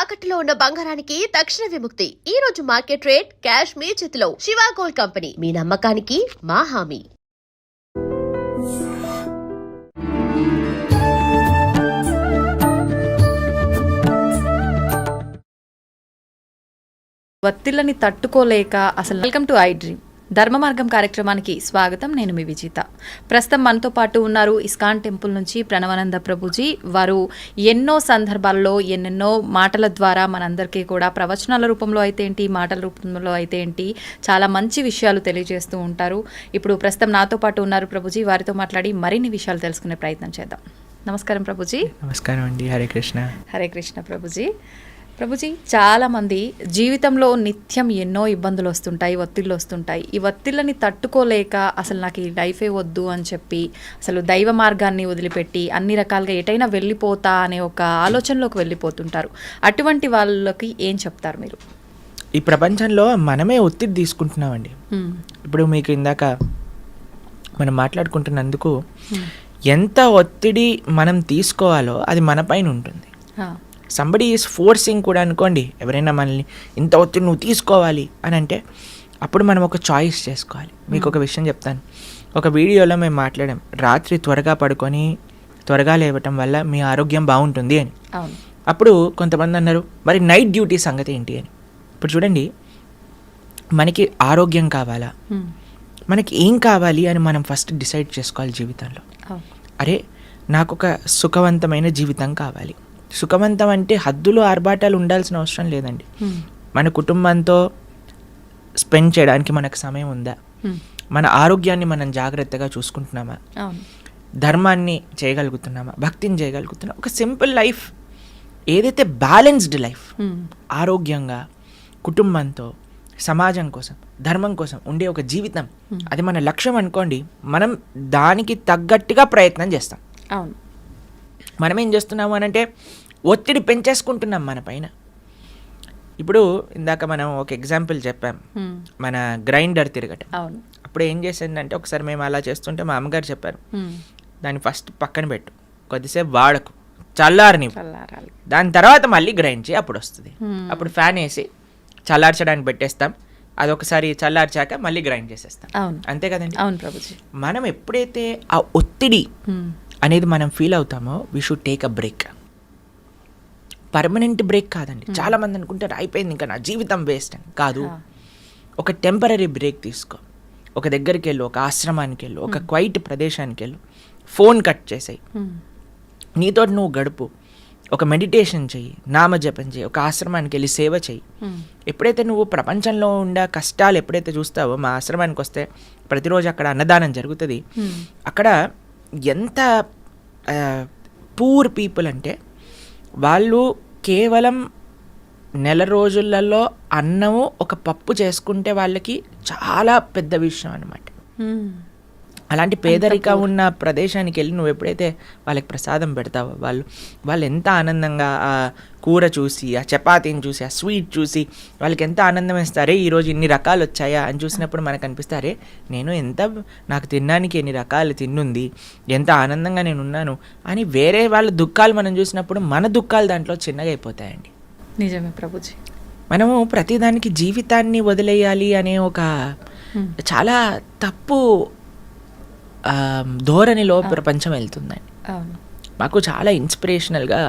తాకట్టులో ఉన్న బంగారానికి తక్షణ విముక్తి. ఈ రోజు మార్కెట్ రేట్ క్యాష్ మీ చేతిలో. శివ గోల్డ్ కంపెనీ, మీ నమ్మకానికి మా హామీ. ఒత్తిళ్ళని తట్టుకోలేక అసలు వెల్కమ్ టు ఐ డ్రీమ్ ధర్మ మార్గం కార్యక్రమానికి స్వాగతం. నేను మీ విజిత. ప్రస్తుతం మనతో పాటు ఉన్నారు ఇస్కాన్ టెంపుల్ నుంచి ప్రణవానంద ప్రభుజీ. వారు ఎన్నో సందర్భాల్లో ఎన్నెన్నో మాటల ద్వారా మనందరికీ కూడా ప్రవచనాల రూపంలో అయితే ఏంటి, మాటల రూపంలో అయితే ఏంటి, చాలా మంచి విషయాలు తెలియజేస్తూ ఉంటారు. ఇప్పుడు ప్రస్తుతం నాతో పాటు ఉన్నారు ప్రభుజీ. వారితో మాట్లాడి మరిన్ని విషయాలు తెలుసుకునే ప్రయత్నం చేద్దాం. నమస్కారం ప్రభుజీ. నమస్కారం అండి. హరే కృష్ణ. హరే కృష్ణ ప్రభుజీ. ప్రభుజీ, చాలామంది జీవితంలో నిత్యం ఎన్నో ఇబ్బందులు వస్తుంటాయి, ఒత్తిళ్ళు వస్తుంటాయి. ఈ ఒత్తిళ్ళని తట్టుకోలేక అసలు నాకు ఈ లైఫే వద్దు అని చెప్పి అసలు దైవ మార్గాన్ని వదిలిపెట్టి అన్ని రకాలుగా ఎటైనా వెళ్ళిపోతా అనే ఒక ఆలోచనలోకి వెళ్ళిపోతుంటారు. అటువంటి వాళ్ళకి ఏం చెప్తారు మీరు? ఈ ప్రపంచంలో మనమే ఒత్తిడి తీసుకుంటున్నామండి. ఇప్పుడు మీకు ఇందాక మనం మాట్లాడుకుంటున్నందుకు ఎంత ఒత్తిడి మనం తీసుకోవాలో అది మన పైన ఉంటుంది. సంబడి ఈజ్ ఫోర్సింగ్ కూడా అనుకోండి, ఎవరైనా మనల్ని ఇంత ఒత్తిడి నువ్వు తీసుకోవాలి అని అంటే అప్పుడు మనం ఒక చాయిస్ చేసుకోవాలి. మీకు ఒక విషయం చెప్తాను. ఒక వీడియోలో మేము మాట్లాడాం, రాత్రి త్వరగా పడుకొని త్వరగా లేవటం వల్ల మీ ఆరోగ్యం బాగుంటుంది అని. అప్పుడు కొంతమంది అన్నారు, మరి నైట్ డ్యూటీ సంగతి ఏంటి అని. ఇప్పుడు చూడండి, మనకి ఆరోగ్యం కావాలా, మనకి ఏం కావాలి అని మనం ఫస్ట్ డిసైడ్ చేసుకోవాలి జీవితంలో. అరే, నాకు ఒక సుఖవంతమైన జీవితం కావాలి. సుఖవంతం అంటే హద్దులు ఆర్భాటాలు ఉండాల్సిన అవసరం లేదండి. మన కుటుంబంతో స్పెండ్ చేయడానికి మనకు సమయం ఉందా, మన ఆరోగ్యాన్ని మనం జాగ్రత్తగా చూసుకుంటున్నామా, ధర్మాన్ని చేయగలుగుతున్నామా, భక్తిని చేయగలుగుతున్నామా, ఒక సింపుల్ లైఫ్, ఏదైతే బ్యాలెన్స్డ్ లైఫ్, ఆరోగ్యంగా కుటుంబంతో సమాజం కోసం ధర్మం కోసం ఉండే ఒక జీవితం, అది మన లక్ష్యం అనుకోండి. మనం దానికి తగ్గట్టుగా ప్రయత్నం చేస్తాం. అవును. మనం ఏం చేస్తున్నాము అని అంటే ఒత్తిడి పెంచేసుకుంటున్నాం మన పైన. ఇప్పుడు ఇందాక మనం ఒక ఎగ్జాంపుల్ చెప్పాం, మన గ్రైండర్ తిరగటం. అప్పుడు ఏం చేసిందంటే, ఒకసారి మేము అలా చేస్తుంటే మా అమ్మగారు చెప్పారు, దాన్ని ఫస్ట్ పక్కన పెట్టు, కొద్దిసేపు వాడకు, చల్లారని, దాని తర్వాత మళ్ళీ గ్రైండ్ చేయి, అప్పుడు వస్తుంది. అప్పుడు ఫ్యాన్ వేసి చల్లార్చడానికి పెట్టేస్తాం, అదొకసారి చల్లార్చాక మళ్ళీ గ్రైండ్ చేసేస్తాం. అంతే కదండి. అవును ప్రభుజీ. మనం ఎప్పుడైతే ఆ ఒత్తిడి అనేది మనం ఫీల్ అవుతామో, we should take a break. Permanent break కాదండి. చాలా మంది అనుకుంటారు అయిపోయింది ఇంకా నా జీవితం వేస్ట్ అని. కాదు, ఒక టెంపరీ బ్రేక్ తీసుకో. ఒక దగ్గరికి వెళ్ళు, ఒక ఆశ్రమానికి వెళ్ళు, ఒక క్వైట్ ప్రదేశానికి వెళ్ళు, ఫోన్ కట్ చేసేయి, నీతో నువ్వు గడుపు, ఒక మెడిటేషన్ చెయ్యి, నామజపం చెయ్యి, ఒక ఆశ్రమానికి వెళ్ళి సేవ చెయ్యి. ఎప్పుడైతే నువ్వు ప్రపంచంలో ఉండే కష్టాలు ఎప్పుడైతే చూస్తావో, మా ఆశ్రమానికి వస్తే ప్రతిరోజు అక్కడ అన్నదానం జరుగుతుంది. అక్కడ ఎంత పూర్ పీపుల్ అంటే, వాళ్ళు కేవలం నెల రోజులలో అన్నము ఒక పప్పు చేసుకుంటే వాళ్ళకి చాలా పెద్ద విషయం అన్నమాట. అలాంటి పేదరిక ఉన్న ప్రదేశానికి వెళ్ళి నువ్వు ఎప్పుడైతే వాళ్ళకి ప్రసాదం పెడతావో, వాళ్ళు ఎంత ఆనందంగా ఆ కూర చూసి, ఆ చపాతీని చూసి, ఆ స్వీట్ చూసి వాళ్ళకి ఎంత ఆనందం వేస్తారే, ఈరోజు ఇన్ని రకాలు వచ్చాయా అని చూసినప్పుడు మనకు అనిపిస్తారే, నాకు తినడానికి ఎన్ని రకాలు తిన్నుంది, ఎంత ఆనందంగా నేను ఉన్నాను అని. వేరే వాళ్ళ దుఃఖాలు మనం చూసినప్పుడు మన దుఃఖాలు దాంట్లో చిన్నగా అయిపోతాయండి. నిజమే ప్రభుజీ. మనము ప్రతిదానికి జీవితాన్ని వదిలేయాలి అనే ఒక చాలా తప్పు ధోరణిలో ప్రపంచం వెళ్తుందండి. మాకు చాలా ఇన్స్పిరేషనల్గా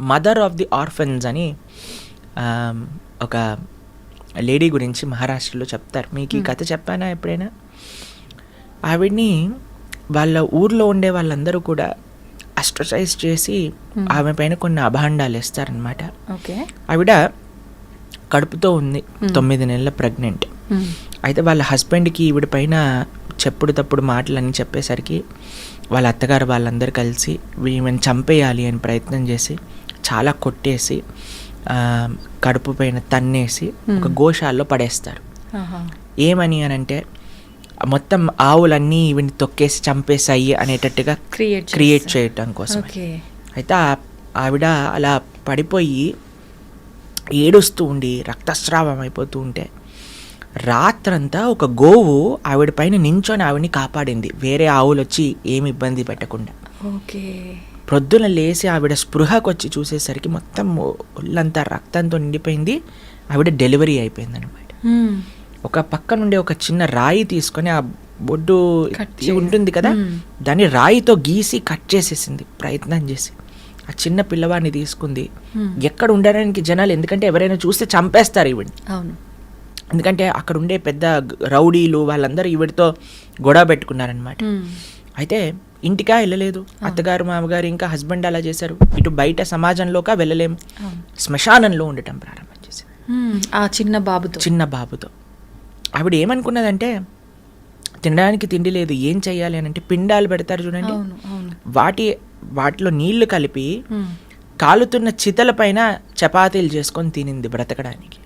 మదర్ ఆఫ్ ది ఆర్ఫన్స్ అని ఒక లేడీ గురించి మహారాష్ట్రలో చెప్తారు. మీకు ఈ కథ చెప్పానా ఎప్పుడైనా? ఆవిడ్ని వాళ్ళ ఊర్లో ఉండే వాళ్ళందరూ కూడా అస్ట్రసైజ్ చేసి ఆమె పైన కొన్ని అభాండాలు వేస్తారనమాట. ఆవిడ కడుపుతో ఉంది, 9 నెలల ప్రెగ్నెంట్. అయితే వాళ్ళ హస్బెండ్కి ఈవిడ పైన చెప్పుడు తప్పుడు మాటలన్నీ చెప్పేసరికి వాళ్ళ అత్తగారు వాళ్ళందరూ కలిసి ఈమెను చంపేయాలి అని ప్రయత్నం చేసి చాలా కొట్టేసి కడుపు పైన తన్నేసి ఒక గోశాలలో పడేస్తారు. ఏమని అని అంటే, మొత్తం ఆవులన్నీ ఈవిని తొక్కేసి చంపేసాయి అనేటట్టుగా క్రియేట్ చేయటం కోసం. అయితే ఆవిడ అలా పడిపోయి ఏడుస్తూ ఉండి రక్తస్రావం అయిపోతూ ఉంటే, రాత్రంతా ఒక గోవు ఆవిడ పైన నించొని ఆవిడని కాపాడింది, వేరే ఆవులు వచ్చి ఏమి ఇబ్బంది పెట్టకుండా. ప్రొద్దున లేచి ఆవిడ స్పృహకు వచ్చి చూసేసరికి మొత్తం ఒళ్ళంతా రక్తంతో నిండిపోయింది. ఆవిడ డెలివరీ అయిపోయింది అనమాట. ఒక పక్క నుండి ఒక చిన్న రాయి తీసుకొని ఆ బొడ్డు ఉంటుంది కదా, దాన్ని రాయితో గీసి కట్ చేసేసింది ప్రయత్నం చేసి. ఆ చిన్న పిల్లవాడిని తీసుకుంది. ఎక్కడ ఉండడానికి జనాలు, ఎందుకంటే ఎవరైనా చూస్తే చంపేస్తారు ఈవిడ్ని. ఎందుకంటే అక్కడ ఉండే పెద్ద రౌడీలు వాళ్ళందరూ ఈవిడితో గొడవ పెట్టుకున్నారనమాట. అయితే ఇంటికా వెళ్ళలేదు. అత్తగారు మామగారు ఇంకా హస్బెండ్ అలా చేశారు. ఇటు బయట సమాజంలోకా వెళ్ళలేము. శ్మశానంలో ఉండటం ప్రారంభం చేసింది ఆ చిన్న బాబుతో. ఆవిడ ఏమనుకున్నదంటే, తినడానికి తిండి లేదు, ఏం చెయ్యాలి అని అంటే పిండాలు పెడతారు చూడండి, వాటిలో నీళ్లు కలిపి కాలుతున్న చితల పైన చపాతీలు చేసుకొని తినింది బ్రతకడానికి.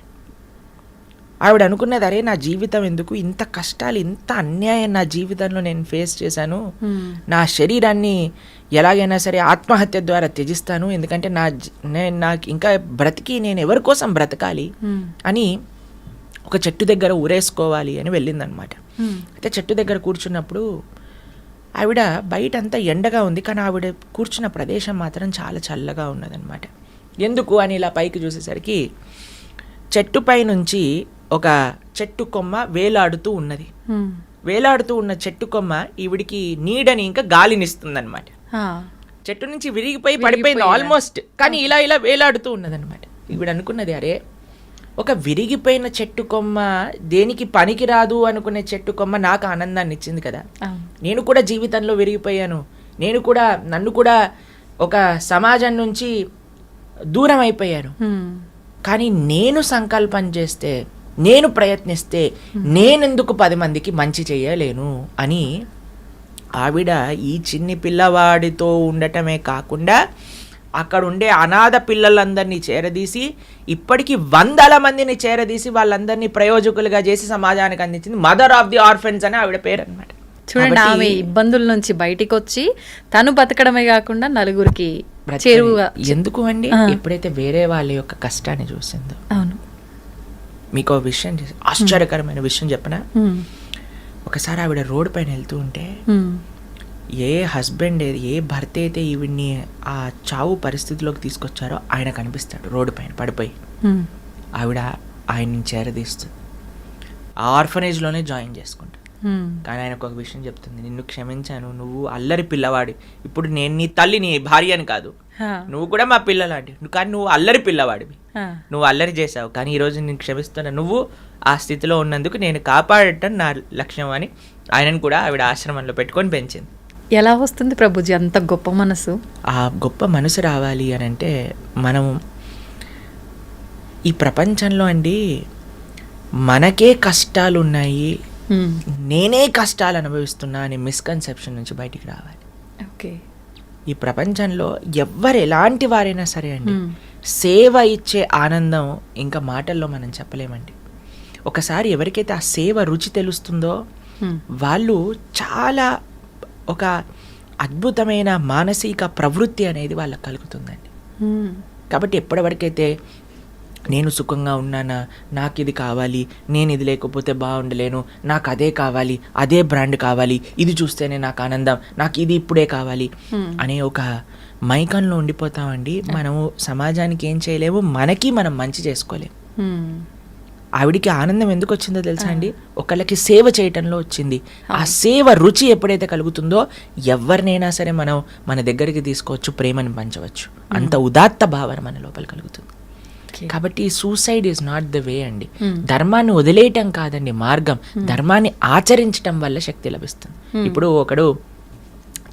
ఆవిడ అనుకున్నది, అరే నా జీవితం ఎందుకు, ఇంత కష్టాలు, ఇంత అన్యాయం నా జీవితంలో నేను ఫేస్ చేశాను, నా శరీరాన్ని ఎలాగైనా సరే ఆత్మహత్య ద్వారా త్యజిస్తాను, ఎందుకంటే నాకు ఇంకా బ్రతికి నేను ఎవరి కోసం బ్రతకాలి అని ఒక చెట్టు దగ్గర ఊరేసుకోవాలి అని వెళ్ళిందనమాట. అయితే చెట్టు దగ్గర కూర్చున్నప్పుడు ఆవిడ బయట అంతా ఎండగా ఉంది, కానీ ఆవిడ కూర్చున్న ప్రదేశం మాత్రం చాలా చల్లగా ఉన్నదనమాట. ఎందుకు అని ఇలా పైకి చూసేసరికి చెట్టుపై నుంచి ఒక చెట్టు కొమ్మ వేలాడుతూ ఉన్నది. వేలాడుతూ ఉన్న చెట్టు కొమ్మ ఈవిడికి నీడని ఇంకా గాలినిస్తుందన్నమాట. చెట్టు నుంచి విరిగిపోయి పడిపోయింది ఆల్మోస్ట్, కానీ ఇలా ఇలా వేలాడుతూ ఉన్నదన్నమాట. ఈవిడ అనుకున్నది, అరే ఒక విరిగిపోయిన చెట్టు కొమ్మ, దేనికి పనికిరాదు అనుకునే చెట్టు కొమ్మ నాకు ఆనందాన్ని ఇచ్చింది కదా, నేను కూడా జీవితంలో విరిగిపోయాను, నన్ను కూడా ఒక సమాజం నుంచి దూరం అయిపోయాను, కానీ నేను సంకల్పం చేస్తే, నేను ప్రయత్నిస్తే నేనెందుకు 10 మందికి మంచి చేయలేను అని ఆవిడ ఈ చిన్ని పిల్లవాడితో ఉండటమే కాకుండా అక్కడ ఉండే అనాథ పిల్లలందరినీ చేరదీసి, ఇప్పటికీ 100 మందిని చేరదీసి వాళ్ళందరినీ ప్రయోజకులుగా చేసి సమాజానికి అందించింది. మదర్ ఆఫ్ ది ఆర్ఫన్స్ అని ఆవిడ పేరు అనమాట. చూడండి, ఆమె ఇబ్బందుల నుంచి బయటికి వచ్చి తను బతకడమే కాకుండా నలుగురికి చేరువుగా. ఎందుకు అండి, ఎప్పుడైతే వేరే వాళ్ళ యొక్క కష్టాన్ని చూసిందో. అవును, మీకు విషయం ఆశ్చర్యకరమైన విషయం చెప్పనా. ఒకసారి ఆవిడ రోడ్డు పైన వెళ్తూ ఉంటే ఏ హస్బెండ్, ఏ భర్త అయితే ఈవిడ్ని ఆ చావు పరిస్థితిలోకి తీసుకొచ్చారో ఆయన కనిపిస్తాడు రోడ్డు పైన పడిపోయి. ఆవిడ ఆయన్ని చేరదీస్తుంది, ఆ ఆర్ఫనేజ్లోనే జాయిన్ చేసుకుంటాడు. కానీ ఆయనకు ఒక విషయం చెప్తుంది, నిన్ను క్షమించాను, నువ్వు అల్లరి పిల్లవాడి, ఇప్పుడు నేను నీ తల్లి, నీ భార్య అని కాదు, నువ్వు కూడా మా పిల్లలాంటి, కానీ నువ్వు అల్లరి పిల్లవాడివి, నువ్వు అల్లరి చేసావు, కానీ ఈరోజు నేను క్షమిస్తున్నా, నువ్వు ఆ స్థితిలో ఉన్నందుకు నేను కాపాడటం నా లక్ష్యం అని ఆయనను కూడా ఆవిడ ఆశ్రమంలో పెట్టుకొని పెంచింది. ఎలా వస్తుంది ప్రభుజీ అంత గొప్ప మనసు? ఆ గొప్ప మనసు రావాలి అని అంటే, మనం ఈ ప్రపంచంలో అండి మనకే కష్టాలు ఉన్నాయి, నేనే కష్టాలు అనుభవిస్తున్నా అనే మిస్కన్సెప్షన్ నుంచి బయటికి రావాలి. ఓకే, ఈ ప్రపంచంలో ఎవ్వరు ఎలాంటి వారైనా సరే అండి, సేవ ఇచ్చే ఆనందం ఇంకా మాటల్లో మనం చెప్పలేమండి. ఒకసారి ఎవరికైతే ఆ సేవ రుచి తెలుస్తుందో వాళ్ళు చాలా ఒక అద్భుతమైన మానసిక ప్రవృత్తి అనేది వాళ్ళకి కలుగుతుందండి. కాబట్టి ఎప్పటివరకైతే నేను సుఖంగా ఉన్నానా, నాకు ఇది కావాలి, నేను ఇది లేకపోతే బాగుండలేను, నాకు అదే కావాలి, అదే బ్రాండ్ కావాలి, ఇది చూస్తేనే నాకు ఆనందం, నాకు ఇది ఇప్పుడే కావాలి అనే ఒక మైకంలో ఉండిపోతామండి. మనము సమాజానికి ఏం చేయలేము, మనకి మనం మంచి చేసుకోలేము. ఆవిడికి ఆనందం ఎందుకు వచ్చిందో తెలుసా అండి, ఒకళ్ళకి సేవ చేయటంలో వచ్చింది. ఆ సేవ రుచి ఎప్పుడైతే కలుగుతుందో ఎవరినైనా సరే మనం మన దగ్గరికి తీసుకోవచ్చు, ప్రేమని పంచవచ్చు. అంత ఉదాత్త భావన మన లోపల కలుగుతుంది. కాబట్టి suicide is not the way అండి. ధర్మాన్ని వదిలేయటం కాదండి మార్గం, ధర్మాన్ని ఆచరించటం వల్ల శక్తి లభిస్తుంది. ఇప్పుడు ఒకడు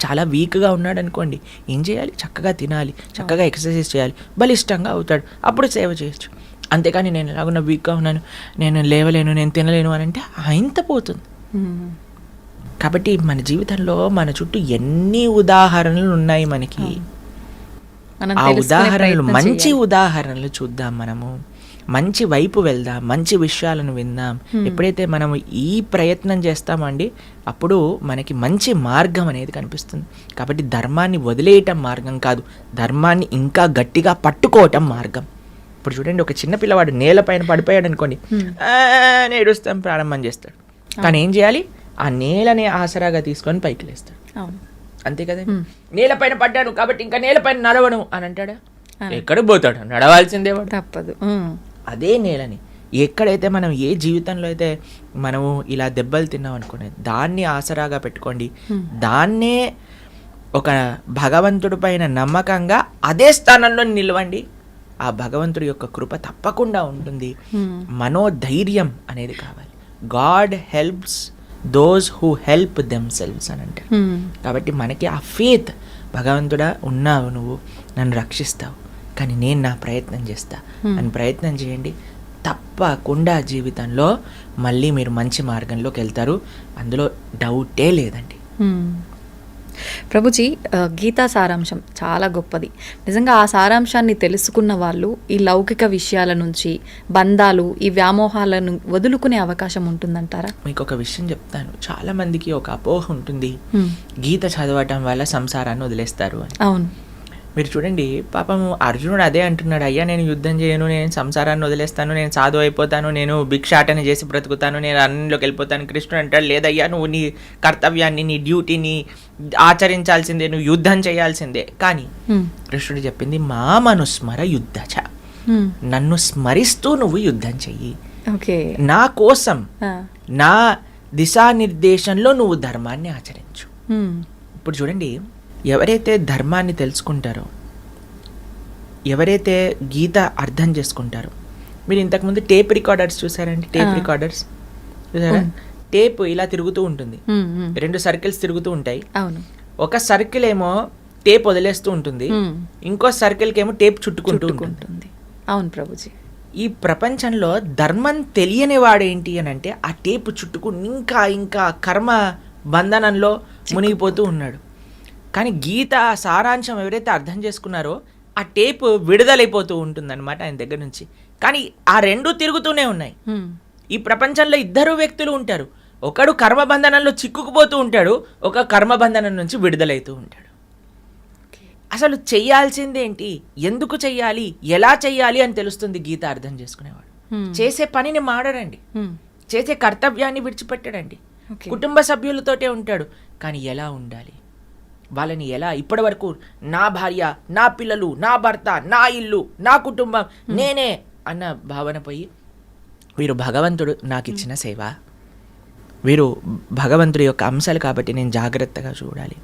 చాలా వీక్గా ఉన్నాడు అనుకోండి, ఏం చేయాలి, చక్కగా తినాలి, చక్కగా ఎక్సర్సైజ్ చేయాలి, బలిష్టంగా అవుతాడు, అప్పుడు సేవ చేయొచ్చు. అంతేకాని నేను ఎలాగున్నా వీక్గా ఉన్నాను, నేను లేవలేను, నేను తినలేను అని అంటే ఇంత పోతుంది. కాబట్టి మన జీవితంలో మన చుట్టూ ఎన్ని ఉదాహరణలు ఉన్నాయి మనకి. ఆ ఉదాహరణలు, మంచి ఉదాహరణలు చూద్దాం, మనము మంచి వైపు వెళ్దాం, మంచి విషయాలను విందాం. ఎప్పుడైతే మనం ఈ ప్రయత్నం చేస్తామండి, అప్పుడు మనకి మంచి మార్గం అనేది కనిపిస్తుంది. కాబట్టి ధర్మాన్ని వదిలేయటం మార్గం కాదు, ధర్మాన్ని ఇంకా గట్టిగా పట్టుకోవటం మార్గం. ఇప్పుడు చూడండి, ఒక చిన్న పిల్లవాడు నేలపైన పడిపోయాడు అనుకోండి, ఏడుస్తాం ప్రారంభం చేస్తాడు. కానీ ఏం చేయాలి, ఆ నేలని ఆసరాగా తీసుకొని పైకి లేస్తాడు. అంతే కదా. నేలపైన పడ్డాను కాబట్టి ఇంకా నేలపైన నడవను అని అంటాడా? ఎక్కడికి పోతాడు? నడవాల్సిందే వాడు, తప్పదు. అదే నేలని. ఎక్కడైతే మనం ఏ జీవితంలో అయితే మనము ఇలా దెబ్బలు తిన్నాం అనుకునే దాన్ని ఆసరాగా పెట్టుకోండి, దాన్నే ఒక భగవంతుడి పైన నమ్మకంగా అదే స్థానంలో నిలవండి. ఆ భగవంతుడి యొక్క కృప తప్పకుండా ఉంటుంది. మనోధైర్యం అనేది కావాలి. God helps those who help themselves అని అంటారు. కాబట్టి మనకి ఆ ఫేత్, భగవంతుడా ఉన్నావు, నువ్వు నన్ను రక్షిస్తావు, కానీ నేను నా ప్రయత్నం చేస్తా అని ప్రయత్నం చేయండి. తప్పకుండా జీవితంలో మళ్ళీ మీరు మంచి మార్గంలోకి వెళ్తారు, అందులో డౌటే లేదండి. ప్రభుజీ, గీతా సారాంశం చాలా గొప్పది. నిజంగా ఆ సారాంశాన్ని తెలుసుకున్న వాళ్ళు ఈ లౌకిక విషయాల నుంచి, బంధాలు, ఈ వ్యామోహాలను వదులుకునే అవకాశం ఉంటుందంటారా? మీకు ఒక విషయం చెప్తాను. చాలా మందికి ఒక అపోహ ఉంటుంది, గీత చదవటం వల్ల సంసారాన్ని వదిలేస్తారు అని. అవును. మీరు చూడండి, పాపం అర్జునుడు అదే అంటున్నాడు, అయ్యా నేను యుద్ధం చేయను, నేను సంసారాన్ని వదిలేస్తాను, నేను సాధు అయిపోతాను, నేను భిక్షాటన చేసి బ్రతుకుతాను, నేను అన్నిలోకి వెళ్ళిపోతాను. కృష్ణుడు అంటాడు, లేదయ్యా నువ్వు నీ కర్తవ్యాన్ని, నీ డ్యూటీని ఆచరించాల్సిందే, నువ్వు యుద్ధం చేయాల్సిందే. కానీ కృష్ణుడు చెప్పింది మామనుస్మర యుద్ధచ, నన్ను స్మరిస్తూ నువ్వు యుద్ధం చెయ్యి, నా కోసం నా దిశానిర్దేశంలో నువ్వు ధర్మాన్ని ఆచరించు. ఇప్పుడు చూడండి, ఎవరైతే ధర్మాన్ని తెలుసుకుంటారో, ఎవరైతే గీత అర్థం చేసుకుంటారో, మీరు ఇంతకుముందు టేప్ రికార్డర్స్ చూసారండి? టేప్ రికార్డర్స్ చూసారా? టేప్ ఇలా తిరుగుతూ ఉంటుంది, 2 సర్కిల్స్ తిరుగుతూ ఉంటాయి. ఒక సర్కిల్ ఏమో టేప్ వదిలేస్తూ ఉంటుంది, ఇంకో సర్కిల్కి ఏమో టేప్ చుట్టుకుంటూ ఉంటుంది. అవును ప్రభుజీ. ఈ ప్రపంచంలో ధర్మం తెలియని వాడేంటి అని అంటే ఆ టేప్ చుట్టుకుని ఇంకా ఇంకా కర్మ బంధనంలో మునిగిపోతూ ఉన్నాడు. కానీ గీత సారాంశం ఎవరైతే అర్థం చేసుకున్నారో ఆ టేప్ విడుదలైపోతూ ఉంటుందన్నమాట ఆయన దగ్గర నుంచి. కానీ ఆ 2 తిరుగుతూనే ఉన్నాయి. ఈ ప్రపంచంలో 2 వ్యక్తులు ఉంటారు, ఒకడు కర్మబంధనంలో చిక్కుకుపోతూ ఉంటాడు, ఒక కర్మబంధనం నుంచి విడుదలైతూ ఉంటాడు. అసలు చెయ్యాల్సిందేంటి, ఎందుకు చెయ్యాలి, ఎలా చెయ్యాలి అని తెలుస్తుంది గీత అర్థం చేసుకునేవాడు. చేసే పనిని మాడడండి, చేసే కర్తవ్యాన్ని విడిచిపెట్టడండి, కుటుంబ సభ్యులతోటే ఉంటాడు, కానీ ఎలా ఉండాలి, వాళ్ళని ఎలా, ఇప్పటి వరకు నా భార్య, నా పిల్లలు, నా భర్త, నా ఇల్లు, నా కుటుంబం, నేనే అన్న భావన పోయి వీరు భగవంతుడు నాకు ఇచ్చిన సేవ, వీరు భగవంతుడి యొక్క అంశాలు కాబట్టి నేను జాగ్రత్తగా చూడాలి.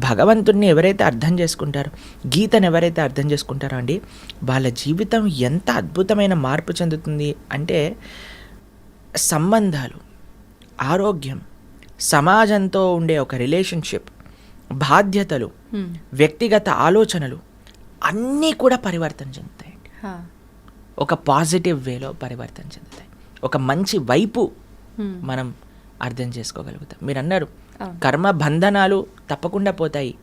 భగవంతుడిని ఎవరైతే అర్థం చేసుకుంటారో, గీతను ఎవరైతే అర్థం చేసుకుంటారో అండి, వాళ్ళ జీవితం ఎంత అద్భుతమైన మార్పు చెందుతుంది అంటే, సంబంధాలు, ఆరోగ్యం, సమాజంతో ఉండే ఒక రిలేషన్షిప్, బాధ్యతలు, వ్యక్తిగత ఆలోచనలు అన్నీ కూడా పరివర్తన చెందుతాయి. ఒక పాజిటివ్ వేలో పరివర్తన చెందుతాయి. ఒక మంచి వైపు మనం అర్థం చేసుకోగలుగుతాం. మీరు అన్నారు కర్మ బంధనాలు తప్పకుండా పోతాయి,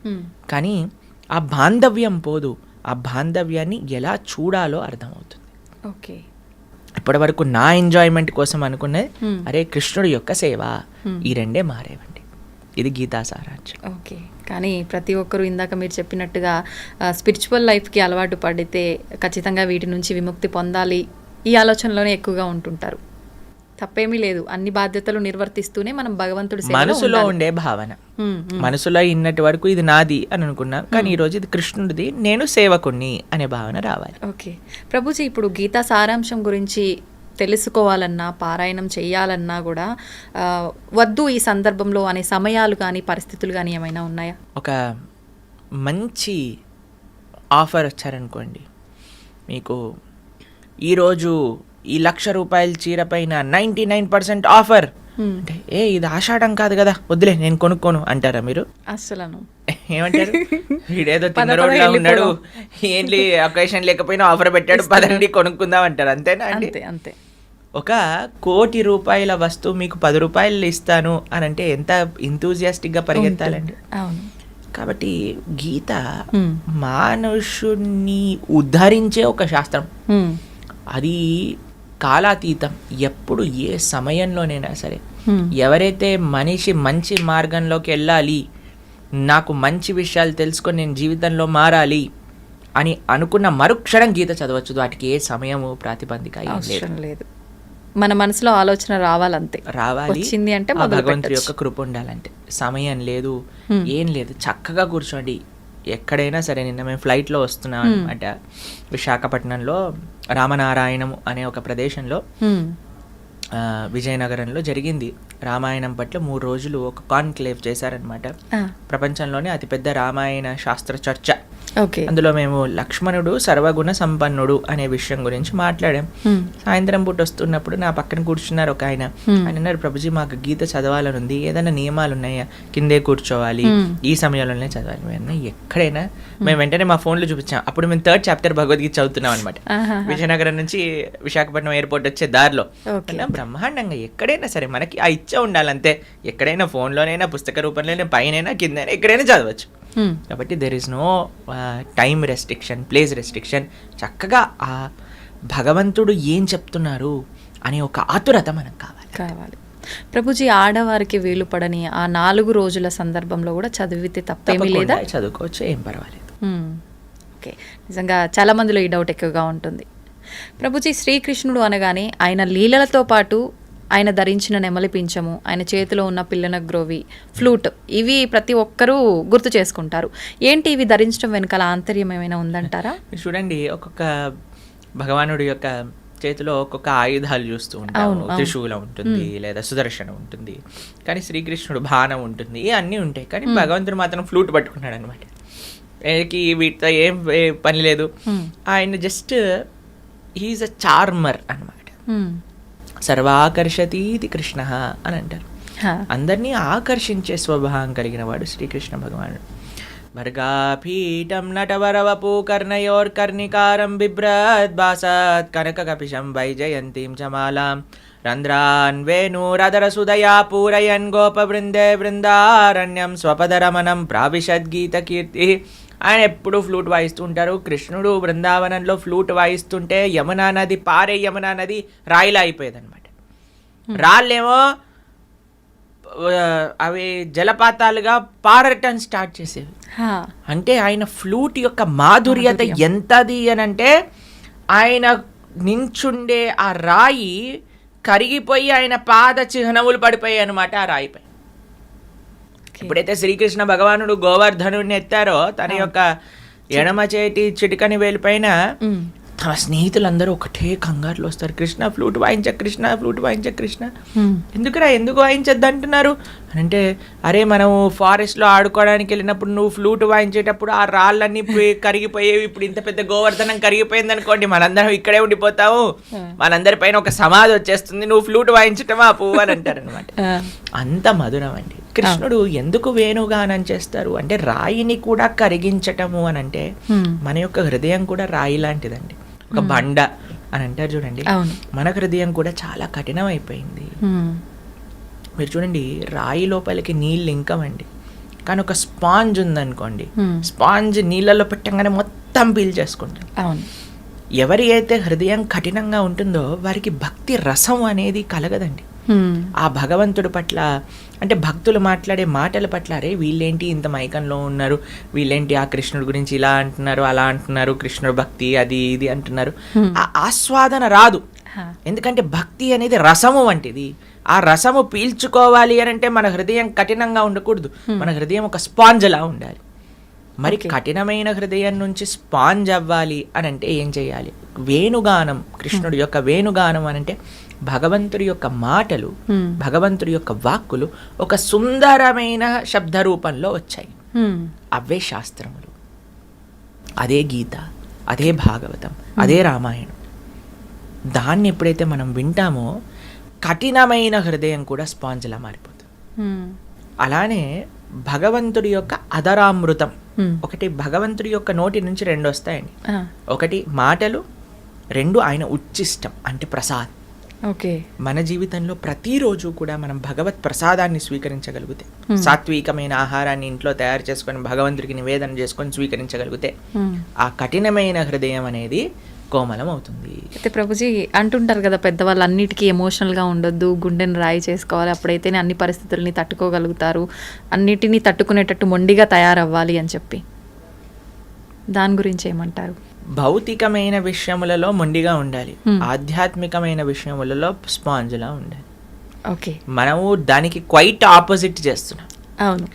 కానీ ఆ బాంధవ్యం పోదు. ఆ బాంధవ్యాన్ని ఎలా చూడాలో అర్థమవుతుంది. ఓకే. ఇప్పటి వరకు నా ఎంజాయ్మెంట్ కోసం అనుకునే అరే కృష్ణుడి యొక్క సేవ, ఈ 2 మారేవండి. ఇది గీతా సారాంశం. ఓకే. కానీ ప్రతి ఒక్కరూ ఇందాక మీరు చెప్పినట్టుగా స్పిరిచువల్ లైఫ్కి అలవాటు పడితే ఖచ్చితంగా వీటి నుంచి విముక్తి పొందాలి, ఈ ఆలోచనలోనే ఎక్కువగా ఉంటుంటారు. తప్పేమీ లేదు, అన్ని బాధ్యతలు నిర్వర్తిస్తూనే మనం భగవంతుడి మనసులో ఉండే భావన, మనసులో ఇన్నటి వరకు ఇది నాది అని అనుకున్నా, కానీ ఈరోజు ఇది కృష్ణుడిది, నేను సేవకుణ్ణి అనే భావన రావాలి. ఓకే ప్రభుజీ, ఇప్పుడు గీతా సారాంశం గురించి తెలుసుకోవాలన్నా, పారాయణం చేయాలన్నా కూడా వద్దు ఈ సందర్భంలో అనే సమయాలు కానీ పరిస్థితులు కానీ ఏమైనా ఉన్నాయా? ఒక మంచి ఆఫర్ వచ్చారనుకోండి, మీకు ఈరోజు ఈ 1,00,000 రూపాయల చీర పైన 99% ఆఫర్ అంటే, ఇది ఆషాఢం కాదు కదా, వద్దులే నేను కొనుక్కోను అంటారా మీరు? అసలు ఏమంటారు, వీడేదో తిన్నరోడ్లా ఉన్నాడు, ఏంటి అకేషన్ లేకపోయినా ఆఫర్ పెట్టాడు, పదండి కొనుక్కుందాం అంటారు. అంతేనా అండి? అంతే. ఒక 1,00,00,000 రూపాయల వస్తువు మీకు 10 రూపాయలు ఇస్తాను అని అంటే ఎంత ఇంతూజియాస్టిక్గా పరిగెత్తాలండి. కాబట్టి గీత మానుషుణ్ణి ఉద్ధరించే ఒక శాస్త్రం. అది కాలాతీతం. ఎప్పుడు ఏ సమయంలోనైనా సరే ఎవరైతే మనిషి మంచి మార్గంలోకి వెళ్ళాలి, నాకు మంచి విషయాలు తెలుసుకొని నేను జీవితంలో మారాలి అని అనుకున్న మరుక్షణం గీత చదవచ్చు. వాటికి ఏ సమయము ప్రాతిబంధిక లేదు. మన మనసులో ఆలోచన రావాలంతే. రావాలి, వచ్చింది అంటే ఆ మొదలు భగవంతుడి పెట్టొచ్చు. యొక్క కృప ఉండాలంటే. సమయం లేదు, ఏం లేదు, చక్కగా కూర్చోండి ఎక్కడైనా సరే. నిన్న మేము ఫ్లైట్లో వస్తున్నాం అనమాట, విశాఖపట్నంలో రామనారాయణం అనే ఒక ప్రదేశంలో, విజయనగరంలో జరిగింది. రామాయణం పట్ల 3 రోజులు ఒక కాన్క్లేవ్ చేశారనమాట. ప్రపంచంలోనే అతిపెద్ద రామాయణ శాస్త్ర చర్చ. ఓకే. అందులో మేము లక్ష్మణుడు సర్వగుణ సంపన్నుడు అనే విషయం గురించి మాట్లాడాం. సాయంత్రం పూట వస్తున్నప్పుడు నా పక్కన కూర్చున్నారు ఒక ఆయన. ఆయన అన్నారు, ప్రభుజీ మాకు గీత చదవాలని ఉంది, ఏదైనా నియమాలు ఉన్నాయా? కిందే కూర్చోవాలి, ఈ సమయంలోనే చదవాలి. మేము ఎక్కడైనా మేము వెంటనే మా ఫోన్లో చూపించాం. అప్పుడు మేము 3rd చాప్టర్ భగవద్గీత చదువుతున్నాం అనమాట. విజయనగరం నుంచి విశాఖపట్నం ఎయిర్పోర్ట్ వచ్చే దారిలో. బ్రహ్మాండంగా ఎక్కడైనా సరే మనకి ఆ ఇచ్చ ఉండాలంతే. ఎక్కడైనా ఫోన్లోనైనా, పుస్తక రూపంలోనే, పైనైనా కిందైనా ఎక్కడైనా చదవచ్చు. కాబట్టి there is no time restriction, place restriction. చక్కగా ఆ భగవంతుడు ఏం చెప్తున్నారు అనే ఒక ఆతురత మనకు కావాలి. ప్రభుజీ, ఆడవారికి వీలు పడని ఆ 4 రోజుల సందర్భంలో కూడా చదివితే తప్పేమీ లేదా? చదువుకోవచ్చు, ఏం పర్వాలేదు. ఓకే. నిజంగా చాలా మందిలో ఈ డౌట్ ఎక్కువగా ఉంటుంది. ప్రభుజీ, శ్రీకృష్ణుడు అనగానే ఆయన లీలలతో పాటు ఆయన ధరించిన నెమలి పింఛము, ఆయన చేతిలో ఉన్న పిల్లన గ్రోవి, ఫ్లూట్, ఇవి ప్రతి ఒక్కరూ గుర్తు చేసుకుంటారు. ఏంటి ఇవి ధరించడం వెనకాల ఆంతర్యం ఏమైనా ఉందంటారా? చూడండి, ఒక్కొక్క భగవానుడి యొక్క చేతిలో ఒక్కొక్క ఆయుధాలు చూస్తూ ఉంటాము. త్రిశూలం ఉంటుంది, లేదా సుదర్శనం ఉంటుంది, కానీ శ్రీకృష్ణుడు బాణం ఉంటుంది, అన్నీ ఉంటాయి. కానీ భగవంతుడు మాత్రం ఫ్లూట్ పట్టుకున్నాడు అనమాట. వీటితో ఏం పని లేదు. ఆయన జస్ట్ హీఈస్ అ చార్మర్ అనమాట. సర్వాకర్షతీతి కృష్ణ అని అంటారు. అందరినీ ఆకర్షించే స్వభావం కలిగిన వాడు శ్రీకృష్ణ భగవానుడు. భర్గాపీఠం నటవరవపు కర్ణయోర్కర్ణికారం బిభ్రద్ భాసత్ కనక కపిశం వైజయంతీం చమాలాం రంధ్రాన్ వేణురదరసుదయా పూరయన్ గోపవృందే బృందారణ్యం స్వపదరమణం ప్రావిశద్గీత కీర్తి. ఆయన ఎప్పుడు ఫ్లూట్ వాయిస్తూ ఉంటారు. కృష్ణుడు బృందావనంలో ఫ్లూట్ వాయిస్తుంటే యమునా నది, పారే యమునా నది రాయిలా అయిపోయేది అనమాట. రాళ్ళేమో అవి జలపాతాలుగా పారటం స్టార్ట్ చేసేవి. అంటే ఆయన ఫ్లూట్ యొక్క మాధుర్యత ఎంతది అని అంటే, ఆయన నించుండే ఆ రాయి కరిగిపోయి ఆయన పాద చిహ్నములు పడిపోయాయి అనమాట ఆ రాయిపై. ఎప్పుడైతే శ్రీకృష్ణ భగవానుడు గోవర్ధనుడిని ఎత్తారో, తన యొక్క ఎడమ చేతి చిటికని వేలిపైన తన స్నేహితులందరూ ఒకటే కంగారులో వస్తారు, కృష్ణ ఫ్లూట్ వాయించ, కృష్ణ ఫ్లూట్ వాయించ, కృష్ణ ఎందుకు వాయించద్దు అంటున్నారు అని అంటే, అరే మనం ఫారెస్ట్లో ఆడుకోవడానికి వెళ్ళినప్పుడు నువ్వు ఫ్లూట్ వాయించేటప్పుడు ఆ రాళ్ళన్నీ కరిగిపోయేవి, ఇప్పుడు ఇంత పెద్ద గోవర్ధనం కరిగిపోయింది అనుకోండి, మనందరం ఇక్కడే ఉండిపోతాము, మనందరి పైన ఒక సమాధి వచ్చేస్తుంది, నువ్వు ఫ్లూట్ వాయించటమా పువ్వు అని అంటారు అనమాట. అంత మధురం అండి. కృష్ణుడు ఎందుకు వేణుగానం చేస్తారు అంటే, రాయిని కూడా కరిగించటము అని అంటే, మన యొక్క హృదయం కూడా రాయి లాంటిదండి, ఒక బండ అని అంటారు చూడండి. మన హృదయం కూడా చాలా కఠినం అయిపోయింది. మీరు చూడండి, రాయి లోపలికి నీళ్ళు ఇంకమండి, కానీ ఒక స్పాంజ్ ఉందనుకోండి, స్పాంజ్ నీళ్ళలో పెట్టంగానే మొత్తం పీల్ చేసుకుంటాం. ఎవరి అయితే హృదయం కఠినంగా ఉంటుందో వారికి భక్తి రసం అనేది కలగదండి. ఆ భగవంతుడి పట్ల, అంటే భక్తులు మాట్లాడే మాటల పట్ల, అరే వీళ్ళేంటి ఇంత మైకంలో ఉన్నారు, వీళ్ళేంటి ఆ కృష్ణుడి గురించి ఇలా అంటున్నారు, అలా అంటున్నారు, కృష్ణుడు భక్తి అది ఇది అంటున్నారు, ఆ ఆస్వాదన రాదు. ఎందుకంటే భక్తి అనేది రసము వంటిది. ఆ రసము పీల్చుకోవాలి అని అంటే మన హృదయం కఠినంగా ఉండకూడదు, మన హృదయం ఒక స్పాంజ్ లా ఉండాలి. మరి కఠినమైన హృదయం నుంచి స్పాంజ్ అవ్వాలి అని అంటే ఏం చేయాలి? వేణుగానం, కృష్ణుడి యొక్క వేణుగానం అని అంటే భగవంతుడి యొక్క మాటలు, భగవంతుడి యొక్క వాక్కులు ఒక సుందరమైన శబ్ద రూపంలో వచ్చాయి. అవే శాస్త్రములు, అదే గీత, అదే భాగవతం, అదే రామాయణం. దాన్ని ఎప్పుడైతే మనం వింటామో కఠినమైన హృదయం కూడా స్పాంజ్లా మారిపోతుంది. అలానే భగవంతుడి యొక్క అదరామృతం, ఒకటి భగవంతుడి యొక్క నోటి నుంచి 2 వస్తాయండి. ఒకటి మాటలు, 2 ఆయన ఉచ్చిష్టం అంటే ప్రసాద్. మన జీవితంలో ప్రతిరోజు కూడా మనం భగవత్ ప్రసాదాన్ని స్వీకరించగలిగితే, సాత్వికమైన ఆహారాన్ని ఇంట్లో తయారు చేసుకొని భగవంతుడికి నివేదన చేసుకొని స్వీకరించగలిగితే, ఆ కఠినమైన హృదయం అనేది కోమలం అవుతుంది. అయితే ప్రభుజీ అంటుంటారు కదా పెద్దవాళ్ళు, అన్నిటికీ ఎమోషనల్గా ఉండొద్దు, గుండెని రాయి చేసుకోవాలి, అప్పుడైతేనే అన్ని పరిస్థితుల్ని తట్టుకోగలుగుతారు, అన్నిటినీ తట్టుకునేటట్టు మొండిగా తయారవ్వాలి అని చెప్పి, దాని గురించి ఏమంటారు? భౌతికమైన విషయములలో మొండిగా ఉండాలి, ఆధ్యాత్మికమైన విషయములలో స్పాంజ్లా ఉండాలి. ఓకే, మనము దానికి క్వైట్ ఆపోజిట్ చేస్తున్నాం. అవును.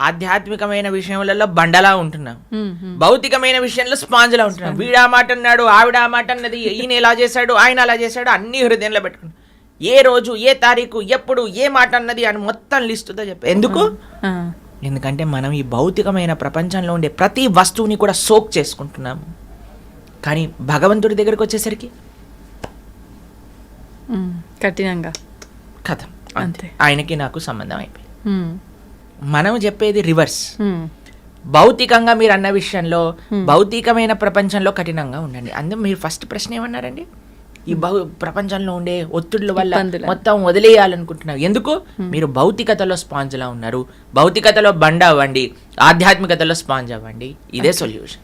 ఆధ్యాత్మికమైన విషయములలో బండలా ఉంటున్నాం, భౌతికమైన విషయంలో స్పాంజ్లా ఉంటున్నాం. వీడా మాట అన్నాడు, ఆవిడ మాట అన్నది, ఈయన ఇలా చేశాడు, ఆయన అలా చేశాడు, అన్ని హృదయంలో పెట్టుకున్నాం. ఏ రోజు, ఏ తారీఖు, ఎప్పుడు, ఏ మాట అన్నది అని మొత్తం లిస్టుతో చెప్పారు. ఎందుకు? ఎందుకంటే మనం ఈ భౌతికమైన ప్రపంచంలో ఉండే ప్రతి వస్తువుని కూడా సోక్ చేసుకుంటున్నాము. కానీ భగవంతుడి దగ్గరికి వచ్చేసరికి కఠినంగా కథ అంతే, ఆయనకి నాకు సంబంధం అయిపోయింది. మనం చెప్పేది రివర్స్. భౌతికంగా మీరు అన్న విషయంలో, భౌతికమైన ప్రపంచంలో కఠినంగా ఉండండి. అందుకే మీరు ఫస్ట్ ప్రశ్న ఏమన్నారండి? ఈ ప్రపంచంలో ఉండే ఒత్తిడుల వల్ల మొత్తం వదిలేయాలనుకుంటున్నారు. ఎందుకు? మీరు భౌతికతలో స్పాంజ్లా ఉన్నారు. భౌతికతలో బండ అవ్వండి, ఆధ్యాత్మికతలో స్పాంజ్ అవ్వండి. ఇదే సొల్యూషన్.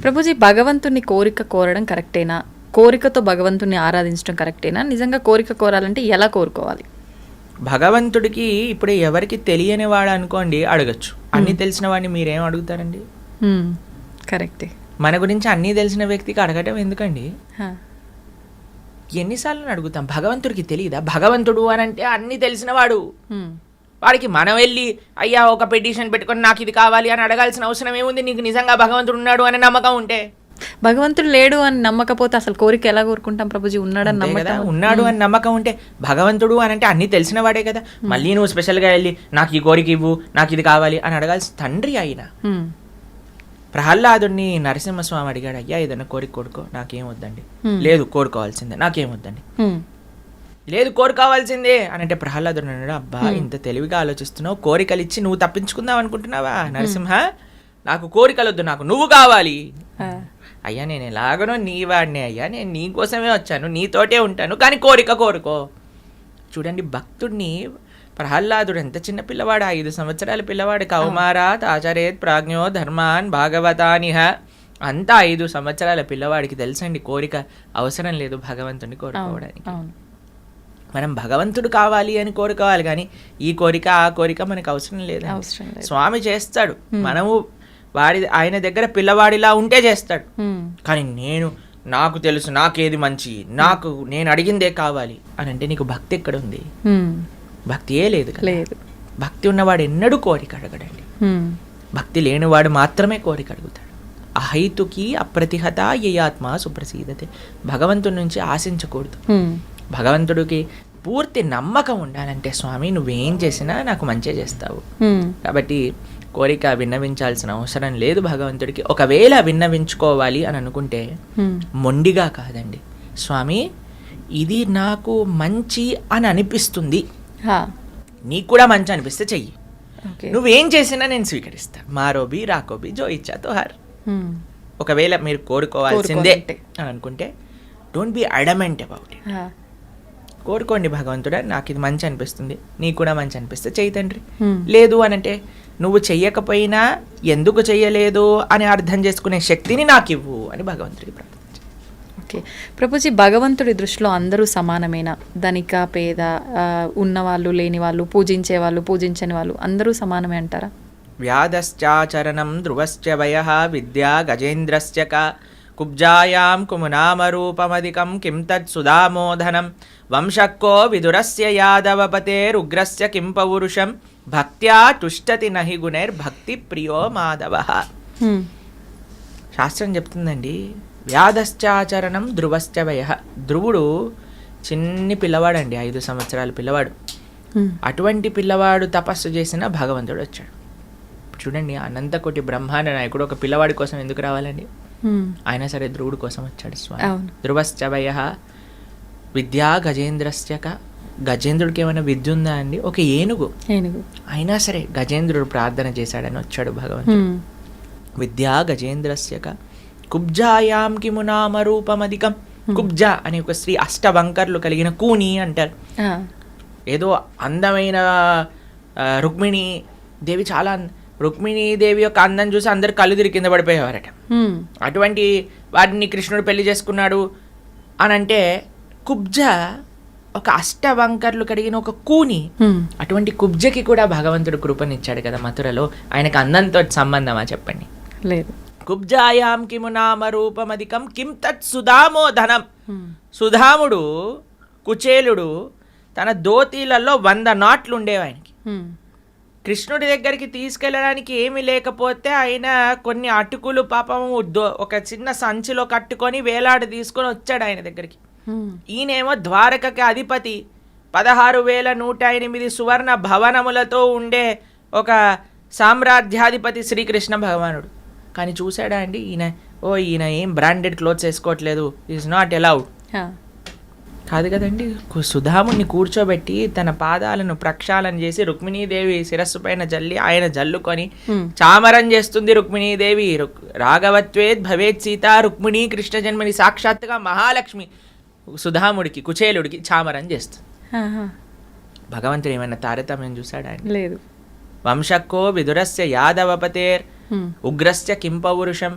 ప్రభుజీ, భగవంతుని కోరిక కోరడం కరెక్టేనా? కోరికతో భగవంతుని ఆరాధించడం కరెక్టేనా? నిజంగా కోరిక కోరాలంటే ఎలా కోరుకోవాలి? భగవంతుడికి ఇప్పుడు ఎవరికి తెలియని వాడు అనుకోండి అడగచ్చు. అన్ని తెలిసిన వాడిని మీరేం అడుగుతారండి? కరెక్టే. మన గురించి అన్నీ తెలిసిన వ్యక్తికి అడగటం ఎందుకండి? ఎన్నిసార్లు అడుగుతాం? భగవంతుడికి తెలియదా? భగవంతుడు అని అంటే అన్ని తెలిసిన వాడు. వాడికి మనం వెళ్ళి అయ్యా ఒక పిటిషన్ పెట్టుకొని నాకు ఇది కావాలి అని అడగాల్సిన అవసరం ఏముంది? నీకు నిజంగా భగవంతుడు ఉన్నాడు అనే నమ్మకం ఉంటే. భగవంతుడు లేడు అని నమ్మకపోతే అసలు కోరిక ఎలా కోరుకుంటాం ప్రభుజీ? ఉన్నాడు అని నమ్మకం ఉంటే. భగవంతుడు అని అంటే అన్ని తెలిసిన వాడే కదా. మళ్ళీ నువ్వు స్పెషల్గా వెళ్ళి నాకు ఈ కోరిక ఇవ్వు, నాకు ఇది కావాలి అని అడగాల్సిన తండ్రి ఆయన. ప్రహ్లాదుడిని నరసింహస్వామి అడిగాడు, అయ్యా ఏదైనా కోరిక కోరుకో, నాకేం వద్దండి. లేదు కోరుకోవాల్సిందే, నాకేం వద్దండి. లేదు కోరుకోవాల్సిందే అని అంటే ప్రహ్లాదుడు అన్నాడు, అబ్బా ఇంత తెలివిగా ఆలోచిస్తున్నావు, కోరికలు ఇచ్చి నువ్వు తప్పించుకుందావు అనుకుంటున్నావా నరసింహ? నాకు కోరికలు వద్దు, నాకు నువ్వు కావాలి. అయ్యా నేను ఎలాగనో నీ వాడినే అయ్యా, నేను నీ కోసమే వచ్చాను, నీతోటే ఉంటాను, కానీ కోరిక కోరుకో. చూడండి భక్తుడిని, ప్రహ్లాదుడు ఎంత చిన్న పిల్లవాడు, 5 సంవత్సరాల పిల్లవాడు. కౌమారాత్ ఆచరేత్ ప్రాజ్ఞో ధర్మాన్ భాగవతానిహ. అంతా 5 సంవత్సరాల పిల్లవాడికి తెలుసండి కోరిక అవసరం లేదు భగవంతుడిని కోరుకోవడానికి. మనం భగవంతుడు కావాలి అని కోరుకోవాలి, కానీ ఈ కోరిక ఆ కోరిక మనకు అవసరం లేదు. స్వామి చేస్తాడు, మనము ఆయన దగ్గర పిల్లవాడిలా ఉంటే చేస్తాడు. కానీ నాకు తెలుసు, నాకేది మంచి, నేను అడిగిందే కావాలి అని అంటే నీకు భక్తి ఎక్కడ ఉంది? భక్తియే లేదు కదా. భక్తి ఉన్నవాడు ఎన్నడూ కోరిక అడగడండి. భక్తి లేనివాడు మాత్రమే కోరిక అడుగుతాడు. అహైతుకి అప్రతిహత యయాత్మ సుప్రసీదతే. భగవంతుడి నుంచి ఆశించకూడదు. భగవంతుడికి పూర్తి నమ్మకం ఉండాలంటే స్వామి నువ్వేం చేసినా నాకు మంచి చేస్తావు. కాబట్టి కోరిక విన్నవించాల్సిన అవసరం లేదు భగవంతుడికి. ఒకవేళ విన్నవించుకోవాలి అని అనుకుంటే మొండిగా కాదండి, స్వామి ఇది నాకు మంచి అని అనిపిస్తుంది, నీకు కూడా మంచి అనిపిస్తే చెయ్యి, నువ్వేం చేసినా నేను స్వీకరిస్తా. మారోబి రాకోబి జో ఇచ్చా తో హర్. ఒకవేళ మీరు కోరుకోవాల్సిందే అని అనుకుంటే don't be adamant about it. కోరుకోండి భగవంతుడా, నాకు ఇది మంచి అనిపిస్తుంది, నీకు కూడా మంచి అనిపిస్తే చెయ్యి తండ్రి. లేదు అని అంటే నువ్వు చెయ్యకపోయినా ఎందుకు చెయ్యలేదు అని అర్థం చేసుకునే శక్తిని నాకు ఇవ్వు అని భగవంతుడికి ప్రార్థించారు. ఓకే ప్రభుజీ, భగవంతుడి దృష్టిలో అందరూ సమానమేనా? ధనిక పేద, ఉన్నవాళ్ళు లేని వాళ్ళు, పూజించే వాళ్ళు పూజించని వాళ్ళు అందరూ సమానమే అంటారా? వ్యాధశ్చాచరణం ధ్రువశ్చ వయః విద్యా గజేంద్రస్య క కుబ్జాయాం కుమునామరూపమధికం కిం తత్ సుధామోధనం వంశక్కో విదురస్య యాదవపతేరుగ్రస్య కిం పౌరుషం భక్త్యా తుష్టతి నహి గుణైర్భక్తి ప్రియో మాధవః. శాస్త్రం చెప్తుందండి, వ్యాధశ్చాచరణం ధ్రువశ్చ వయః. ధ్రువుడు చిన్ని పిల్లవాడండి, 5 సంవత్సరాల పిల్లవాడు. అటువంటి పిల్లవాడు తపస్సు చేసిన భగవంతుడు వచ్చాడు. చూడండి, అనంతకోటి బ్రహ్మాండ నాయకుడు ఒక పిల్లవాడి కోసం ఎందుకు రావాలండి? అయినా సరే ధ్రువుడు కోసం వచ్చాడు స్వామి. ధ్రువశ్చ వయః విద్యా గజేంద్రస్య క. గజేంద్రుడికి ఏమైనా విద్య ఉందా అండి? ఒక ఏనుగు. అయినా సరే గజేంద్రుడు ప్రార్థన చేశాడని వచ్చాడు భగవంతుడు. విద్యా గజేంద్రస్య క కుబ్జాయాం కిమునామరూపమధికం. కుబ్జ అనే ఒక స్త్రీ, అష్టవంకర్లు కలిగిన కూని అంటారు. ఏదో అందమైన రుక్మిణీ దేవి, చాలా రుక్మిణీదేవి యొక్క అందం చూసి అందరు కళ్ళు తిరిగి కింద పడిపోయేవారట. అటువంటి వాటిని కృష్ణుడు పెళ్లి చేసుకున్నాడు అని అంటే కుబ్జ ఒక అష్టవంకర్లు కలిగిన ఒక కూని. అటువంటి కుబ్జకి కూడా భగవంతుడు కృపనిచ్చాడు కదా మథురలో. ఆయనకు అందంతో సంబంధమా చెప్పండి? లేదు. కుబ్జాయాం కిము నామ రూపమధికం కిం తత్ సుధామో ధనం. సుధాముడు కుచేలుడు తన దోతీలలో 100 నాట్లు ఉండేవి ఆయనకి. కృష్ణుడి దగ్గరికి తీసుకెళ్ళడానికి ఏమీ లేకపోతే ఆయన కొన్ని అటుకులు పాపము ఒక చిన్న సంచిలో కట్టుకొని వేలాడి తీసుకొని వచ్చాడు ఆయన దగ్గరికి. ఈయనేమో ద్వారకకి అధిపతి, 16,108 సువర్ణ భవనములతో ఉండే ఒక సామ్రాజ్యాధిపతి శ్రీకృష్ణ భగవానుడు. కానీ చూసాడా అండి ఈయన ఏం బ్రాండెడ్ క్లోత్స్ వేసుకోవట్లేదు, ఈజ్ నాట్ అలౌడ్ కాదు కదండి. సుధాముని కూర్చోబెట్టి తన పాదాలను ప్రక్షాళన చేసి రుక్మిణీదేవి శిరస్సు పైన జల్లి ఆయన జల్లుకొని చామరం చేస్తుంది రుక్మిణీదేవి. రాఘవత్వేద్ భవేత్ సీత రుక్మిణీ కృష్ణ జన్మని, సాక్షాత్తుగా మహాలక్ష్మి సుధాముడికి కుచేలుడికి చామరం చేస్తుంది. భగవంతుడు ఏమైనా తారతమ్యం చూశాడా? లేదు. వంశక్కో విదురస్య యాదవపతేర్ ఉగ్రస్య కింపౌరుషం.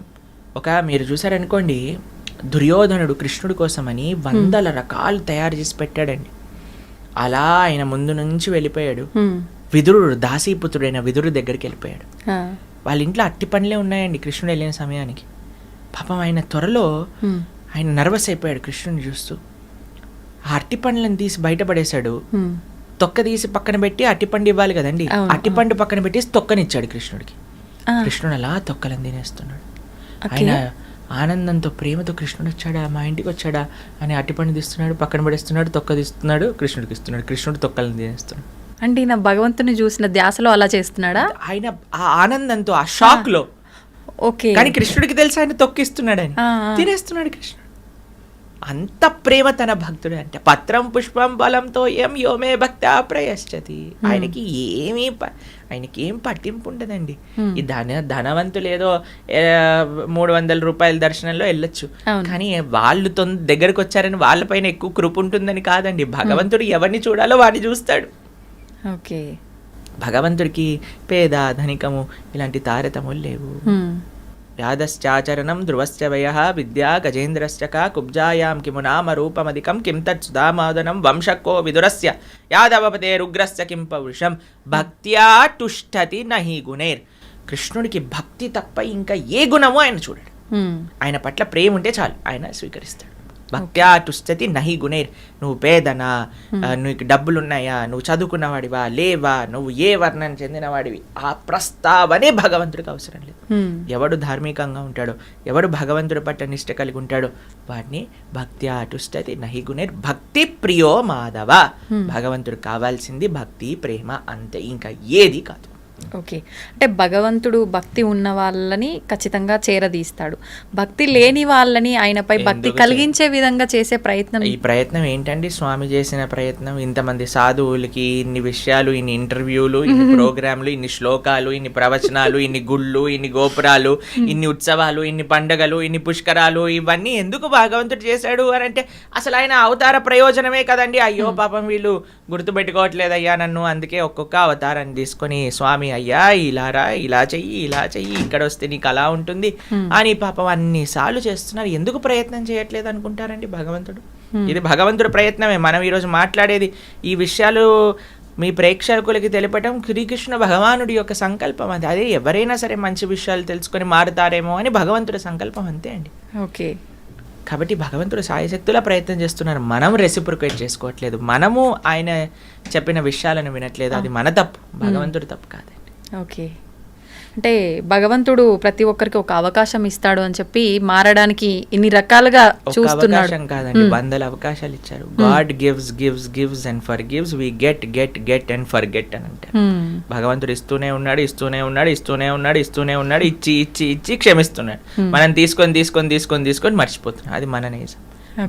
మీరు చూసారనుకోండి, దుర్యోధనుడు కృష్ణుడి కోసమని 100 రకాలు తయారు చేసి పెట్టాడండి. అలా ఆయన ముందు నుంచి వెళ్ళిపోయాడు. విదురుడు దాసీపుత్రుడైన విదురుడి దగ్గరికి వెళ్ళిపోయాడు. వాళ్ళ ఇంట్లో అట్టి పండ్లే ఉన్నాయండి కృష్ణుడు వెళ్ళిన సమయానికి. పాపం ఆయన త్వరలో ఆయన నర్వస్ అయిపోయాడు కృష్ణుడిని చూస్తూ. ఆ అట్టి పండ్లను తీసి బయటపడేశాడు. తొక్క తీసి పక్కన పెట్టి అట్టిపండు ఇవ్వాలి కదండి, అట్టిపండు పక్కన పెట్టేసి తొక్కనిచ్చాడు కృష్ణుడికి. కృష్ణుడు అలా తొక్కలను తినేస్తున్నాడు. ఆయన ఆనందంతో ప్రేమతో కృష్ణుడు వచ్చాడా, మా ఇంటికి వచ్చాడా అని అట్టిపండు తీస్తున్నాడు, పక్కన పడేస్తున్నాడు, తొక్క తీస్తున్నాడు, కృష్ణుడికి ఇస్తున్నాడు. కృష్ణుడు తొక్కలను తినేస్తున్నాడు. అంటే ఈయన భగవంతుని చూసిన ధ్యాసలో అలా చేస్తున్నాడా? ఆయన ఆ ఆనందంతో, ఆ షాక్ లో. ఓకే. కానీ కృష్ణుడికి తెలిసి ఆయన తొక్కిస్తున్నాడు, ఆయన తినేస్తున్నాడు కృష్ణుడు. అంత ప్రేమ తన భక్తుడు అంటే. పత్రం పుష్పం బలంతో ఏం యోమే భక్త ప్రయశ్చతి. ఆయనకి ఏం పట్టింపు ఉండదండి. ఈ ధనవంతులు ఏదో 300 రూపాయల దర్శనంలో వెళ్ళొచ్చు, కానీ వాళ్ళు దగ్గరకు వచ్చారని వాళ్ళపైన ఎక్కువ కృప ఉంటుందని కాదండి. భగవంతుడు ఎవరిని చూడాలో వాడిని చూస్తాడు. ఓకే. భగవంతుడికి పేద ధనికము ఇలాంటి తారతములు లేవు. యాదశ్చాచరణం ధ్రువశ్చ వయః విద్యా గజేంద్రశ్చ కా కుబ్జాయాం కిము నామ రూపమధికం కిం తత్ సుధామాదనం వంశక్కో విదురస్య యాదవపతేరుగ్రస్య కిం పౌరుషం భక్త్యా తుష్టతి నహి గుణైర్. కృష్ణుడికి భక్తి తప్ప ఇంకా ఏ గుణము ఆయన చూడడు. ఆయన పట్ల ప్రేమ ఉంటే చాలు, ఆయన స్వీకరిస్తాడు. భక్త్యా తుష్టతి నహి గుణైర్. నువ్వు పేదనా, నీకు డబ్బులున్నాయా, నువ్వు చదువుకున్నవాడివా లేవా, నువ్వు ఏ వర్ణం చెందినవాడివి, ఆ ప్రస్తావనే భగవంతుడికి అవసరం లేదు. ఎవడు ధార్మికంగా ఉంటాడో, ఎవడు భగవంతుడి పట్ల నిష్ట కలిగి ఉంటాడో వాడిని భక్త్యా తుష్టతి నహి గుణైర్. భక్తి ప్రియో మాధవ. భగవంతుడికి కావాల్సింది భక్తి ప్రేమ అంతే, ఇంకా ఏది కాదు. ఓకే. అంటే భగవంతుడు భక్తి ఉన్న వాళ్ళని ఖచ్చితంగా చేరదీస్తాడు, భక్తి లేని వాళ్ళని ఆయనపై భక్తి కలిగించే విధంగా చేసే ప్రయత్నం. ఈ ప్రయత్నం ఏంటండి స్వామి చేసిన ప్రయత్నం? ఇంతమంది సాధువులకి ఇన్ని విషయాలు, ఇన్ని ఇంటర్వ్యూలు, ఇన్ని ప్రోగ్రాంలు, ఇన్ని శ్లోకాలు, ఇన్ని ప్రవచనాలు, ఇన్ని గుళ్ళు, ఇన్ని గోపురాలు, ఇన్ని ఉత్సవాలు, ఇన్ని పండుగలు, ఇన్ని పుష్కరాలు, ఇవన్నీ ఎందుకు భగవంతుడు చేశాడు అని అంటే అసలు ఆయన అవతార ప్రయోజనమే కదండి. అయ్యో పాపం వీళ్ళు గుర్తుపెట్టుకోవట్లేదయ్యా నన్ను, అందుకే ఒక్కొక్క అవతారాన్ని తీసుకొని స్వామి అయ్యా ఇలారా, ఇలా చెయ్యి, ఇలా చెయ్యి, ఇక్కడ వస్తే నీకు అలా ఉంటుంది అని పాపం అన్నిసార్లు చేస్తున్నారు. ఎందుకు ప్రయత్నం చేయట్లేదు అనుకుంటారండి భగవంతుడు? ఇది భగవంతుడి ప్రయత్నమే. మనం ఈరోజు మాట్లాడేది ఈ విషయాలు మీ ప్రేక్షకులకి తెలిపటం శ్రీకృష్ణ భగవానుడి యొక్క సంకల్పం. అది అదే ఎవరైనా సరే మంచి విషయాలు తెలుసుకొని మారుతారేమో అని భగవంతుడి సంకల్పం, అంతే అండి. ఓకే. కాబట్టి భగవంతుడు సాయశక్తులా ప్రయత్నం చేస్తున్నారు. మనం రెసిప్రొకేట్ చేసుకోవట్లేదు, మనము ఆయన చెప్పిన విషయాలను వినట్లేదు. అది మన తప్పు, భగవంతుడు తప్పు కాదండి. ఓకే. అంటే భగవంతుడు ప్రతి ఒక్కరికి ఒక అవకాశం ఇస్తాడు అని చెప్పి మారడానికి ఇన్ని రకాలుగా చూస్తున్నాడు. అవకాశం కాదండి, 100 అవకాశాలు ఇచ్చారు. God gives gives gives and forgives, we get get get and forget అని అంటారు. భగవంతుడు ఇస్తూనే ఉన్నాడు, ఇస్తూనే ఉన్నాడు, ఇస్తూనే ఉన్నాడు, ఇస్తూనే ఉన్నాడు, ఇచ్చి ఇచ్చి ఇచ్చి క్షమిస్తున్నాడు. మనం తీసుకొని తీసుకొని తీసుకొని తీసుకొని మర్చిపోతున్నాం. అది మన నేజం.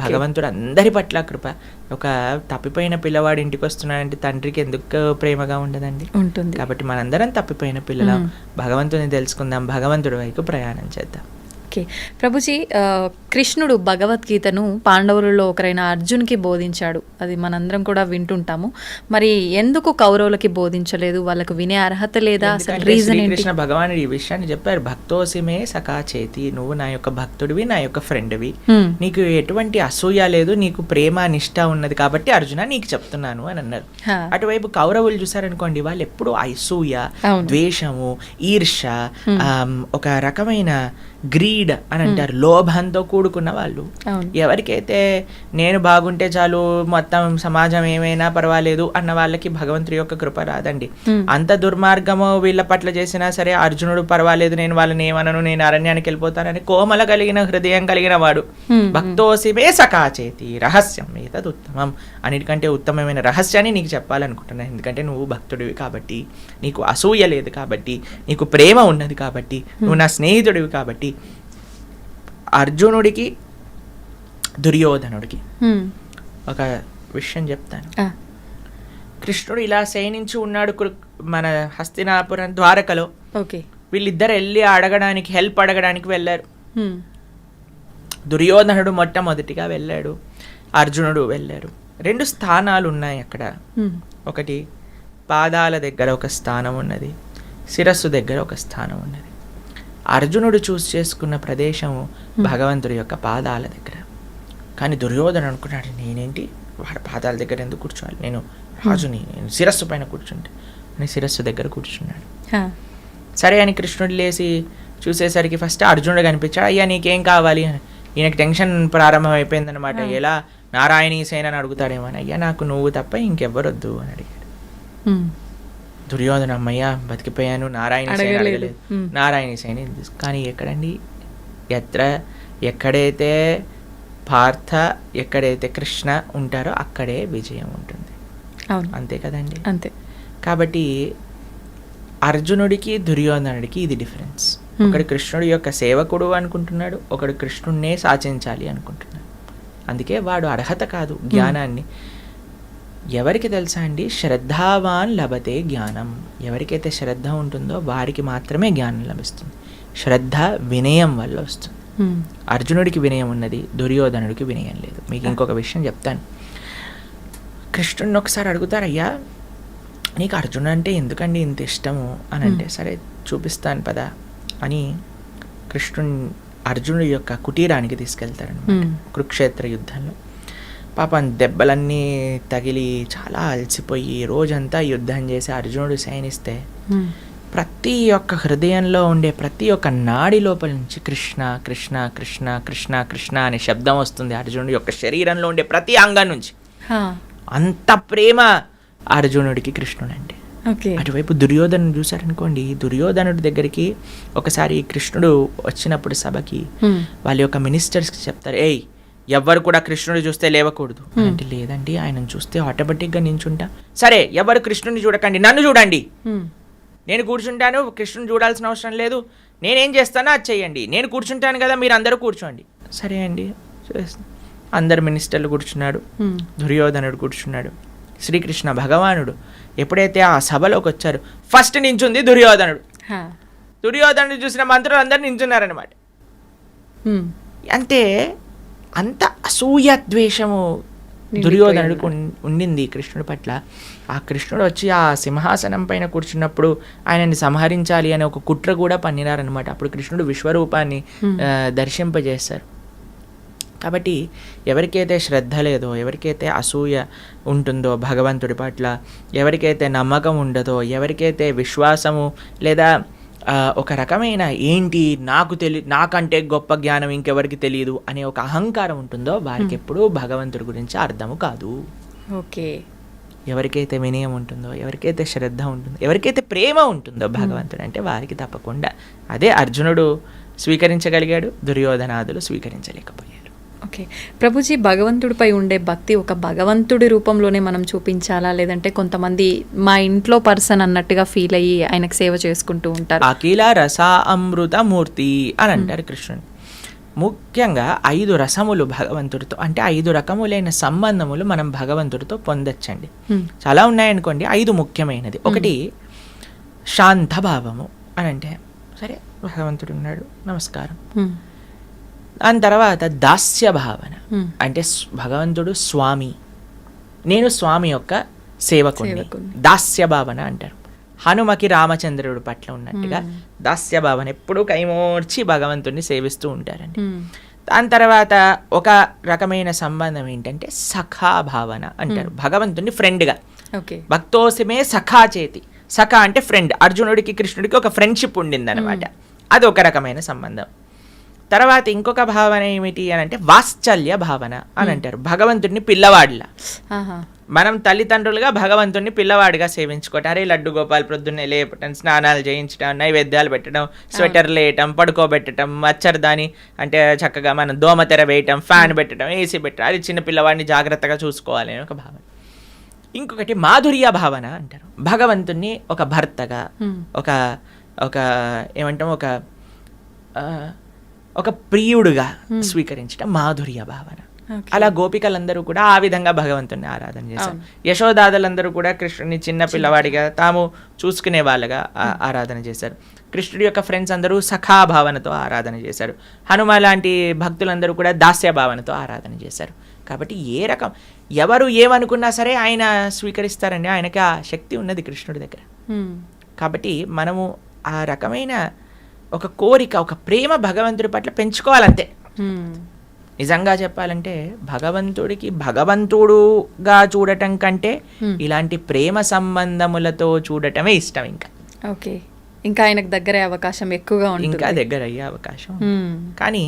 భగవంతుడు అందరి పట్ల కృప. ఒక తప్పిపోయిన పిల్లవాడు ఇంటికి వస్తున్నాడంటే తండ్రికి ఎందుకు ప్రేమగా ఉండదండి? ఉంటుంది. కాబట్టి మనందరం తప్పిపోయిన పిల్లలం. భగవంతుని తెలుసుకుందాం, భగవంతుడి వైపు ప్రయాణం చేద్దాం. ఓకే. ప్రభుజీ, కృష్ణుడు భగవద్గీతను పాండవులలో ఒకరైన అర్జున్కి బోధించాడు, అది మనందరం కూడా వింటుంటాము. మరి ఎందుకు కౌరవులకి బోధించలేదు? వాళ్ళకు వినే అర్హత లేదా? అసలు రీజన్ ఏంటి? కృష్ణ భగవానుడు ఈ విషయాన్ని చెప్పారు. భక్తోసిమే సఖా చేతి, నువ్వు నా యొక్క భక్తుడివి, నా యొక్క ఫ్రెండ్వి, నీకు ఎటువంటి అసూయ లేదు, నీకు ప్రేమ నిష్ఠ ఉన్నది కాబట్టి అర్జున నీకు చెప్తున్నాను అని అన్నారు. అటువైపు కౌరవులు చూసారనుకోండి, వాళ్ళు ఎప్పుడు అసూయ, ద్వేషము, ఈర్ష, ఒక రకమైన గ్రీడ్ అని అంటారు, లోభంతో కూడుకున్న వాళ్ళు. అవును. ఎవరికైతే నేను బాగుంటే చాలు, మొత్తం సమాజం ఏమైనా పర్వాలేదు అన్న వాళ్ళకి భగవంతుడి యొక్క కృప రాదండి. అంత దుర్మార్గము వీళ్ళ పట్ల చేసినా సరే అర్జునుడు పర్వాలేదు, నేను వాళ్ళని ఏమనను, నేను అరణ్యానికి వెళ్ళిపోతానని కోమల కలిగిన హృదయం కలిగిన వాడు. భక్తోసిమే సకాచేతి రహస్యం ఏతద్ ఉత్తమం, అన్నిటికంటే ఉత్తమమైన రహస్యాన్ని నీకు చెప్పాలనుకుంటున్నాను. ఎందుకంటే నువ్వు భక్తుడివి కాబట్టి, నీకు అసూయ లేదు కాబట్టి, నీకు ప్రేమ ఉన్నది కాబట్టి, నువ్వు నా స్నేహితుడివి కాబట్టి. అర్జునుడికి దుర్యోధనుడికి ఒక విషయం చెప్తాను. కృష్ణుడు ఇలా శయనించి ఉన్నాడు మన హస్తినాపురం ద్వారకలో. వీళ్ళిద్దరు వెళ్ళి అడగడానికి, హెల్ప్ అడగడానికి వెళ్ళారు. దుర్యోధనుడు మొట్టమొదటిగా వెళ్ళాడు, అర్జునుడు వెళ్ళారు. 2 స్థానాలు ఉన్నాయి అక్కడ. ఒకటి పాదాల దగ్గర ఒక స్థానం ఉన్నది, శిరస్సు దగ్గర ఒక స్థానం ఉన్నది. అర్జునుడు చూస్ చేసుకున్న ప్రదేశము భగవంతుడి యొక్క పాదాల దగ్గర. కానీ దుర్యోధన అనుకున్నాడు, నేనేంటి వాడి పాదాల దగ్గర ఎందుకు కూర్చోవాలి, నేను రాజుని, నేను శిరస్సు పైన కూర్చుంటే అని శిరస్సు దగ్గర కూర్చున్నాడు. సరే అని కృష్ణుడు లేచి చూసేసరికి ఫస్ట్ అర్జునుడు కనిపించాడు. అయ్యా నీకేం కావాలి అని. ఈయనకి టెన్షన్ ప్రారంభం అయిపోయిందనమాట. ఎలా నారాయణీ సేన అని అడుగుతాడేమో అని. అయ్యా నాకు నువ్వు తప్ప ఇంకెవ్వరొద్దు అని అడిగాడు. దుర్యోధన అమ్మయ్య బతికిపోయాను, నారాయణ సేన అడగలేదు, నారాయణ సేన. కానీ ఎక్కడండి, ఎక్కడైతే పార్థ, ఎక్కడైతే కృష్ణ ఉంటారో అక్కడే విజయం ఉంటుంది. అంతే కదండి. అంతే. కాబట్టి అర్జునుడికి దుర్యోధనుడికి ఇది డిఫరెన్స్. ఒకడు కృష్ణుడి యొక్క సేవకుడు అనుకుంటున్నాడు, ఒకడు కృష్ణుడినే సాచించాలి అనుకుంటున్నాడు. అందుకే వాడు అర్హత కాదు జ్ఞానాన్ని. ఎవరికి తెలుసా అండి, శ్రద్ధావాన్ లభతే జ్ఞానం. ఎవరికైతే శ్రద్ధ ఉంటుందో వారికి మాత్రమే జ్ఞానం లభిస్తుంది. శ్రద్ధ వినయం వల్ల వస్తుంది. అర్జునుడికి వినయం ఉన్నది, దుర్యోధనుడికి వినయం లేదు. మీకు ఇంకొక విషయం చెప్తాను. కృష్ణుడిని ఒకసారి అడుగుతారు, అయ్యా నీకు అర్జునుడు అంటే ఎందుకండి ఇంత ఇష్టము అని అంటే, సరే చూపిస్తాను పదా అని అర్జునుడి యొక్క కుటీరానికి తీసుకెళ్తారనమాట. కురుక్షేత్ర యుద్ధంలో పాపం దెబ్బలన్నీ తగిలి చాలా అలసిపోయి రోజంతా యుద్ధం చేసి అర్జునుడు శయనిస్తే ప్రతి ఒక్క హృదయంలో ఉండే ప్రతి ఒక్క నాడి లోపల నుంచి కృష్ణ కృష్ణ కృష్ణ కృష్ణ కృష్ణ అనే శబ్దం వస్తుంది. అర్జునుడి యొక్క శరీరంలో ఉండే ప్రతి అంగం నుంచి. అంత ప్రేమ అర్జునుడికి కృష్ణుడు అంటే. అటువైపు దుర్యోధను చూసారనుకోండి, దుర్యోధనుడి దగ్గరికి ఒకసారి కృష్ణుడు వచ్చినప్పుడు సభకి వాళ్ళ యొక్క మినిస్టర్స్కి చెప్తారు, ఏయ్ ఎవ్వరు కూడా కృష్ణుడు చూస్తే లేవకూడదు అంటే, లేదండి ఆయనను చూస్తే ఆటోమేటిక్గా నించుంటా. సరే ఎవరు కృష్ణుడిని చూడకండి, నన్ను చూడండి, నేను కూర్చుంటాను, కృష్ణుని చూడాల్సిన అవసరం లేదు, నేనేం చేస్తానో అది చెయ్యండి, నేను కూర్చుంటాను కదా మీరు అందరూ కూర్చోండి. సరే అండి, అందరు మినిస్టర్లు కూర్చున్నాడు, దుర్యోధనుడు కూర్చున్నాడు. శ్రీకృష్ణ భగవానుడు ఎప్పుడైతే ఆ సభలోకి వచ్చారు, ఫస్ట్ నించుంది దుర్యోధనుడు. దుర్యోధనుడు చూసిన మంత్రులు అందరు నించున్నారనమాట. అంటే అంత అసూయ ద్వేషము దుర్యోధనుడికి ఉండింది కృష్ణుడి పట్ల. ఆ కృష్ణుడు వచ్చి ఆ సింహాసనం పైన కూర్చున్నప్పుడు ఆయనని సంహరించాలి అనే ఒక కుట్ర కూడా పన్నినారనమాట. అప్పుడు కృష్ణుడు విశ్వరూపాన్ని దర్శింపజేశారు. కాబట్టి ఎవరికైతే శ్రద్ధ లేదో, ఎవరికైతే అసూయ ఉంటుందో భగవంతుడి పట్ల, ఎవరికైతే నమ్మకం ఉండదో, ఎవరికైతే విశ్వాసము లేదా ఒక రకమైన ఏంటి నాకంటే గొప్ప జ్ఞానం ఇంకెవరికి తెలియదు అనే ఒక అహంకారం ఉంటుందో వారికి ఎప్పుడూ భగవంతుడి గురించి అర్థము కాదు. ఓకే. ఎవరికైతే వినయం ఉంటుందో, ఎవరికైతే శ్రద్ధ ఉంటుందో, ఎవరికైతే ప్రేమ ఉంటుందో భగవంతుడు అంటే వారికి తప్పకుండా అదే అర్జునుడు స్వీకరించగలిగాడు, దుర్యోధనాదులు స్వీకరించలేకపోయారు. ఓకే ప్రభుజీ, భగవంతుడిపై ఉండే భక్తి ఒక భగవంతుడి రూపంలోనే మనం చూపించాలా, లేదంటే కొంతమంది మా ఇంట్లో పర్సన్ అన్నట్టుగా ఫీల్ అయ్యి ఆయనకు సేవ చేసుకుంటూ ఉంటారు? అఖిల రస అమృత మూర్తి అని అంటారు కృష్ణుడు. ముఖ్యంగా 5 రసములు భగవంతుడితో, అంటే 5 రకములైన సంబంధములు మనం భగవంతుడితో పొందొచ్చండి. చాలా ఉన్నాయనుకోండి, 5 ముఖ్యమైనది. ఒకటి శాంత భావము అని అంటే, సరే భగవంతుడు ఉన్నాడు నమస్కారం. దాని తర్వాత దాస్య భావన, అంటే భగవంతుడు స్వామి, నేను స్వామి యొక్క సేవకుని, దాస్య భావన అంటారు. హనుమకి రామచంద్రుడి పట్ల ఉన్నట్టుగా దాస్య భావన, ఎప్పుడూ కైమోర్చి భగవంతుడిని సేవిస్తూ ఉంటారండి. దాని తర్వాత ఒక రకమైన సంబంధం ఏంటంటే సఖా భావన అంటారు. భగవంతుడిని ఫ్రెండ్గా, భక్తోసిమే సఖా చేతి, సఖా అంటే ఫ్రెండ్. అర్జునుడికి కృష్ణుడికి ఒక ఫ్రెండ్షిప్ ఉండింది అనమాట, అది ఒక రకమైన సంబంధం. తర్వాత ఇంకొక భావన ఏమిటి అని అంటే వాత్సల్య భావన అని అంటారు. భగవంతుడిని పిల్లవాడిలా, ఆహా. మనం తల్లిదండ్రులుగా భగవంతుడిని పిల్లవాడిగా సేవించుకోవటం. అరే లడ్డు గోపాల్ ప్రొద్దున్నే లేపటం, స్నానాలు చేయించడం, నైవేద్యాలు పెట్టడం, స్వెటర్లు వేయటం, పడుకోబెట్టడం, మచ్చర్దాని అంటే చక్కగా మనం దోమతెర వేయటం, ఫ్యాన్ పెట్టడం, ఏసీ పెట్టడం, అది చిన్న పిల్లవాడిని జాగ్రత్తగా చూసుకోవాలి అని ఒక భావన. ఇంకొకటి మాధుర్య భావన అంటారు. భగవంతుణ్ణి ఒక భర్తగా, ఒక ఒక ఏమంటాం, ఒక ప్రియుడుగా స్వీకరించడం మాధుర్య భావన. అలా గోపికలందరూ కూడా ఆ విధంగా భగవంతుని ఆరాధన చేశారు. యశోదాదులందరూ కూడా కృష్ణుని చిన్న పిల్లవాడిగా తాము చూసుకునే వాళ్ళగా ఆరాధన చేశారు. కృష్ణుడి యొక్క ఫ్రెండ్స్ అందరూ సఖా భావనతో ఆరాధన చేశారు. హనుమ లాంటి భక్తులందరూ కూడా దాస్య భావనతో ఆరాధన చేశారు. కాబట్టి ఎవరు ఏమనుకున్నా సరే ఆయన స్వీకరిస్తారండి. ఆయనకి ఆ శక్తి ఉన్నది కృష్ణుడి దగ్గర. కాబట్టి మనము ఆ రకమైన ఒక కోరిక, ఒక ప్రేమ భగవంతుడి పట్ల పెంచుకోవాలంతే. నిజంగా చెప్పాలంటే భగవంతుడికి భగవంతుడుగా చూడటం కంటే ఇలాంటి ప్రేమ సంబంధములతో చూడటమే ఇష్టం. ఇంకా ఆయనకు దగ్గర అవకాశం ఎక్కువగా ఉంటుంది, ఇంకా దగ్గర అయ్యే అవకాశం. కానీ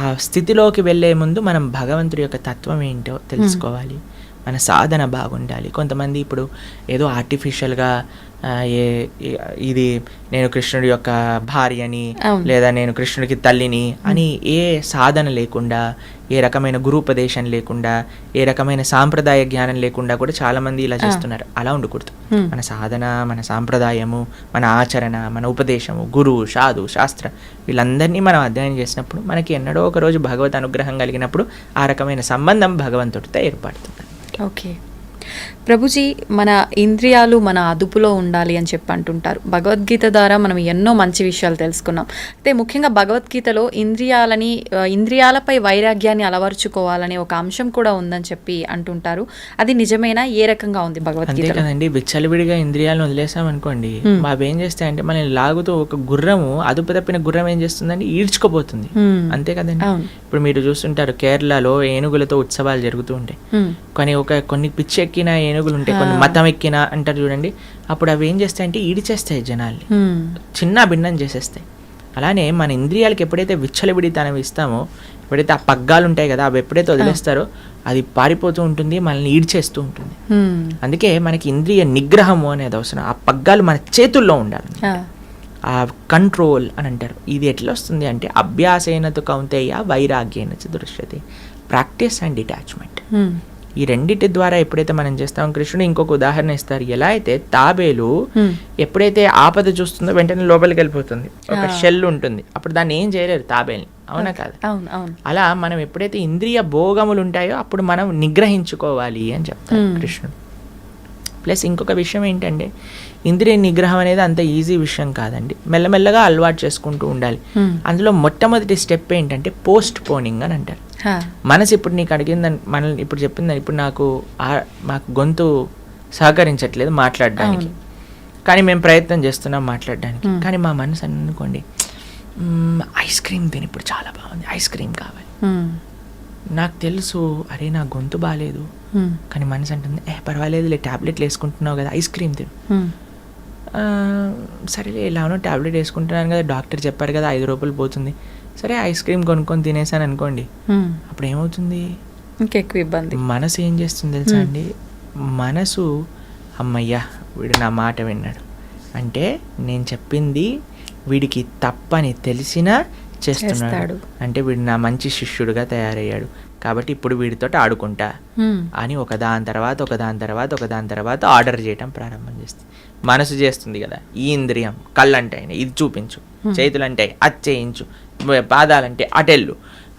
ఆ స్థితిలోకి వెళ్ళే ముందు మనం భగవంతుడి యొక్క తత్వం ఏంటో తెలుసుకోవాలి. మన సాధన బాగుండాలి. కొంతమంది ఇప్పుడు ఏదో ఆర్టిఫిషియల్గా ఇది నేను కృష్ణుడి యొక్క భార్యని, లేదా నేను కృష్ణుడికి తల్లిని అని ఏ సాధన లేకుండా, ఏ రకమైన గురూపదేశం లేకుండా, ఏ రకమైన సాంప్రదాయ జ్ఞానం లేకుండా కూడా చాలా మంది ఇలా చేస్తున్నారు. అలా ఉండకూడదు. మన సాధన, మన సాంప్రదాయము, మన ఆచరణ, మన ఉపదేశము, గురువు, సాధు, శాస్త్ర వీళ్ళందరినీ మనం అధ్యయనం చేసినప్పుడు మనకి ఎన్నడో ఒక రోజు భగవత్ అనుగ్రహం కలిగినప్పుడు ఆ రకమైన సంబంధం భగవంతుడితో ఏర్పడుతుంది. ఓకే ప్రభుజీ, మన ఇంద్రియాలు మన అదుపులో ఉండాలి అని చెప్పి అంటుంటారు. భగవద్గీత ద్వారా మనం ఎన్నో మంచి విషయాలు తెలుసుకున్నాం. అయితే ముఖ్యంగా భగవద్గీతలో ఇంద్రియాలపై వైరాగ్యాన్ని అలవర్చుకోవాలనే ఒక అంశం కూడా ఉందని చెప్పి అంటుంటారు. అది నిజమేనా? ఏ రకంగా ఉంది భగవద్గీత? అంతే కదండి. విచ్చలవిడిగా ఇంద్రియాలను వదిలేసాం అనుకోండి, అవి ఏం చేస్తాయంటే మనల్ని లాగుతూ, ఒక గుర్రము అదుపు తప్పిన గుర్రం ఏం చేస్తుందండి, ఈడ్చుకోపోతుంది. అంతే కదండి. ఇప్పుడు మీరు చూస్తుంటారు కేరళలో ఏనుగులతో ఉత్సవాలు జరుగుతూ ఉంటాయి. కానీ కొన్ని పిచ్చెక్కిన ఏనుగులు ఉంటాయి, కొన్ని మతం ఎక్కిన అంటారు చూడండి. అప్పుడు అవి ఏం చేస్తాయంటే ఈడిచేస్తాయి, జనాల్ని చిన్న భిన్నం చేసేస్తాయి. అలానే మన ఇంద్రియాలకు ఎప్పుడైతే విచ్చలవిడితనం ఇస్తామో, ఎప్పుడైతే ఆ పగ్గాలు ఉంటాయి కదా, అవి ఎప్పుడైతే వదిలేస్తారో అది పారిపోతూ ఉంటుంది, మనల్ని ఈడ్చేస్తూ ఉంటుంది. అందుకే మనకి ఇంద్రియ నిగ్రహము అనేది అవసరం. ఆ పగ్గాలు మన చేతుల్లో ఉండాలి, ఆ కంట్రోల్ అని అంటారు. ఇది ఎట్లా వస్తుంది అంటే అభ్యాసేనతు కౌంతేయ వైరాగ్యేన చ దృశ్యతే, ప్రాక్టీస్ అండ్ డిటాచ్మెంట్. ఈ రెండింటి ద్వారా ఎప్పుడైతే మనం చేస్తాం, కృష్ణుడు ఇంకొక ఉదాహరణ ఇస్తారు. ఎలా అయితే తాబేలు ఎప్పుడైతే ఆపద చూస్తుందో వెంటనే లోపలికి వెళ్ళిపోతుంది, ఒక షెల్ ఉంటుంది, అప్పుడు దాన్ని ఏం చేయలేరు తాబేల్ని, అవునా కాదు? అలా మనం ఎప్పుడైతే ఇంద్రియ భోగములు ఉంటాయో అప్పుడు మనం నిగ్రహించుకోవాలి అని చెప్తారు కృష్ణుడు. ప్లస్ ఇంకొక విషయం ఏంటంటే, ఇంద్రియ నిగ్రహం అనేది అంత ఈజీ విషయం కాదండి. మెల్లమెల్లగా అలవాటు చేసుకుంటూ ఉండాలి. అందులో మొట్టమొదటి స్టెప్ ఏంటంటే పోస్ట్ పోనింగ్ అని అంటారు. మనసు ఇప్పుడు నీకు అడిగిందని, మనల్ని ఇప్పుడు చెప్పిందని, ఇప్పుడు మాకు గొంతు సహకరించట్లేదు మాట్లాడడానికి, కానీ మేము ప్రయత్నం చేస్తున్నాం మాట్లాడడానికి. కానీ మా మనసు అనుకోండి, ఐస్ క్రీమ్ తిని ఇప్పుడు చాలా బాగుంది, ఐస్ క్రీమ్ కావాలి. నాకు తెలుసు, అరే నా గొంతు బాగాలేదు, కానీ మనసు అంటుంది పర్వాలేదులే, ట్యాబ్లెట్లు వేసుకుంటున్నావు కదా, ఐస్ క్రీమ్ తిను. సరేలే ఎలానో ట్యాబ్లెట్ వేసుకుంటున్నాను కదా, డాక్టర్ చెప్పారు కదా 5 రూపాయలు పోతుంది, సరే ఐస్ క్రీమ్ కొనుక్కొని తినేసాను అనుకోండి, అప్పుడు ఏమవుతుంది, ఇంకెక్కువ ఇబ్బంది. మనసు ఏం చేస్తుంది తెలుసా అండి, మనసు అమ్మయ్యా వీడు నా మాట విన్నాడు అంటే, నేను చెప్పింది వీడికి తప్పని తెలిసినా చేస్తున్నాడు అంటే వీడు నా మంచి శిష్యుడిగా తయారయ్యాడు, కాబట్టి ఇప్పుడు వీడితో ఆడుకుంటా అని ఒకదాని తర్వాత ఆర్డర్ చేయటం ప్రారంభం చేస్తుంది. మనసు చేస్తుంది కదా, ఈ ఇంద్రియం, కళ్ళంటే ఇది చూపించు, చేతులంటే అది చేయించు, పాదాలంటే అటెళ్ళు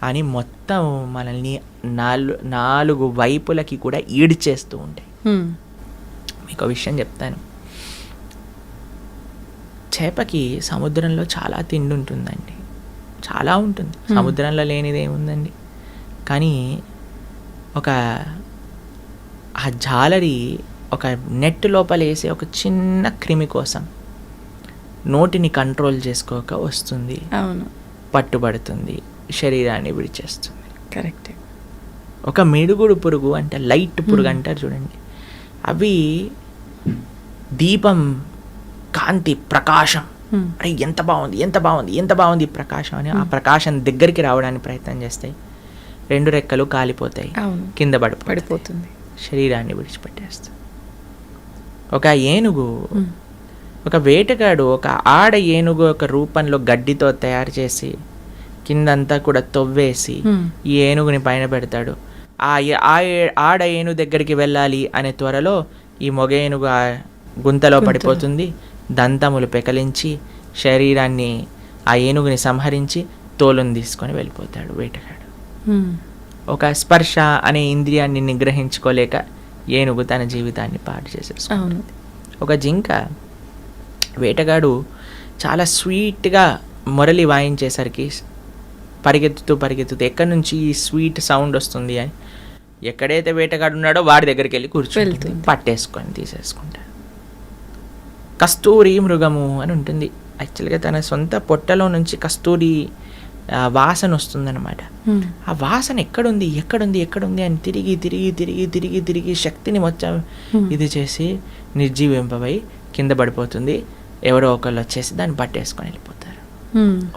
అని మొత్తం మనల్ని 4 వైపులకి కూడా ఈడ్చేస్తూ ఉంటాయి. మీకు విషయం చెప్తాను, చేపకి సముద్రంలో చాలా తిండి ఉంటుందండి, చాలా ఉంటుంది, సముద్రంలో లేనిది ఏముందండి. కానీ ఆ జాలరి ఒక నెట్ లోపల వేసే ఒక చిన్న క్రిమి కోసం నోటిని కంట్రోల్ చేసుకోక వస్తుంది, పట్టుబడుతుంది, శరీరాన్ని విడిచేస్తుంది. కరెక్ట్. ఒక మిడుగుడు పురుగు అంటే లైట్ పురుగు అంటారు చూడండి, అవి దీపం కాంతి ప్రకాశం అరే ఎంత బాగుంది ఎంత బాగుంది ఎంత బాగుంది ఈ ప్రకాశం అని ఆ ప్రకాశం దగ్గరికి రావడానికి ప్రయత్నం చేస్తాయి, 2 రెక్కలు కాలిపోతాయి, కింద పడిపోతుంది, శరీరాన్ని విడిచిపెట్టేస్తాయి. ఒక ఏనుగు, ఒక వేటగాడు ఒక ఆడ ఏనుగు ఒక రూపంలో గడ్డితో తయారు చేసి కిందంతా కూడా తవ్వేసి ఈ ఏనుగుని పైన పెడతాడు. ఆడ ఏనుగు దగ్గరికి వెళ్ళాలి అనే త్వరలో ఈ మొగ ఏనుగు ఆ గుంతలో పడిపోతుంది. దంతములు పెకలించి శరీరాన్ని ఆ ఏనుగుని సంహరించి తోలుని తీసుకొని వెళ్ళిపోతాడు వేటగాడు. ఒక స్పర్శ అనే ఇంద్రియాన్ని నిగ్రహించుకోలేక ఏనుగు తన జీవితాన్ని పాడు చేసేసుకుంటుంది. ఒక జింక, వేటగాడు చాలా స్వీట్గా మొరలి వాయించేసరికి పరిగెత్తుతూ ఎక్కడి నుంచి ఈ స్వీట్ సౌండ్ వస్తుంది అని ఎక్కడైతే వేటగాడు ఉన్నాడో వాడి దగ్గరికి వెళ్ళి కూర్చొని పట్టేసుకొని తీసేసుకుంటాడు. కస్తూరి మృగము అని ఉంటుంది. యాక్చువల్గా తన సొంత పొట్టలో నుంచి కస్తూరి వాసన వస్తుందన్నమాట. ఆ వాసన ఎక్కడుంది అని తిరిగి శక్తిని మొత్తం ఇది చేసి నిర్జీవింపబై కింద పడిపోతుంది. ఎవరో ఒకళ్ళు వచ్చేసి దాన్ని పట్టేసుకొని వెళ్ళిపోతారు.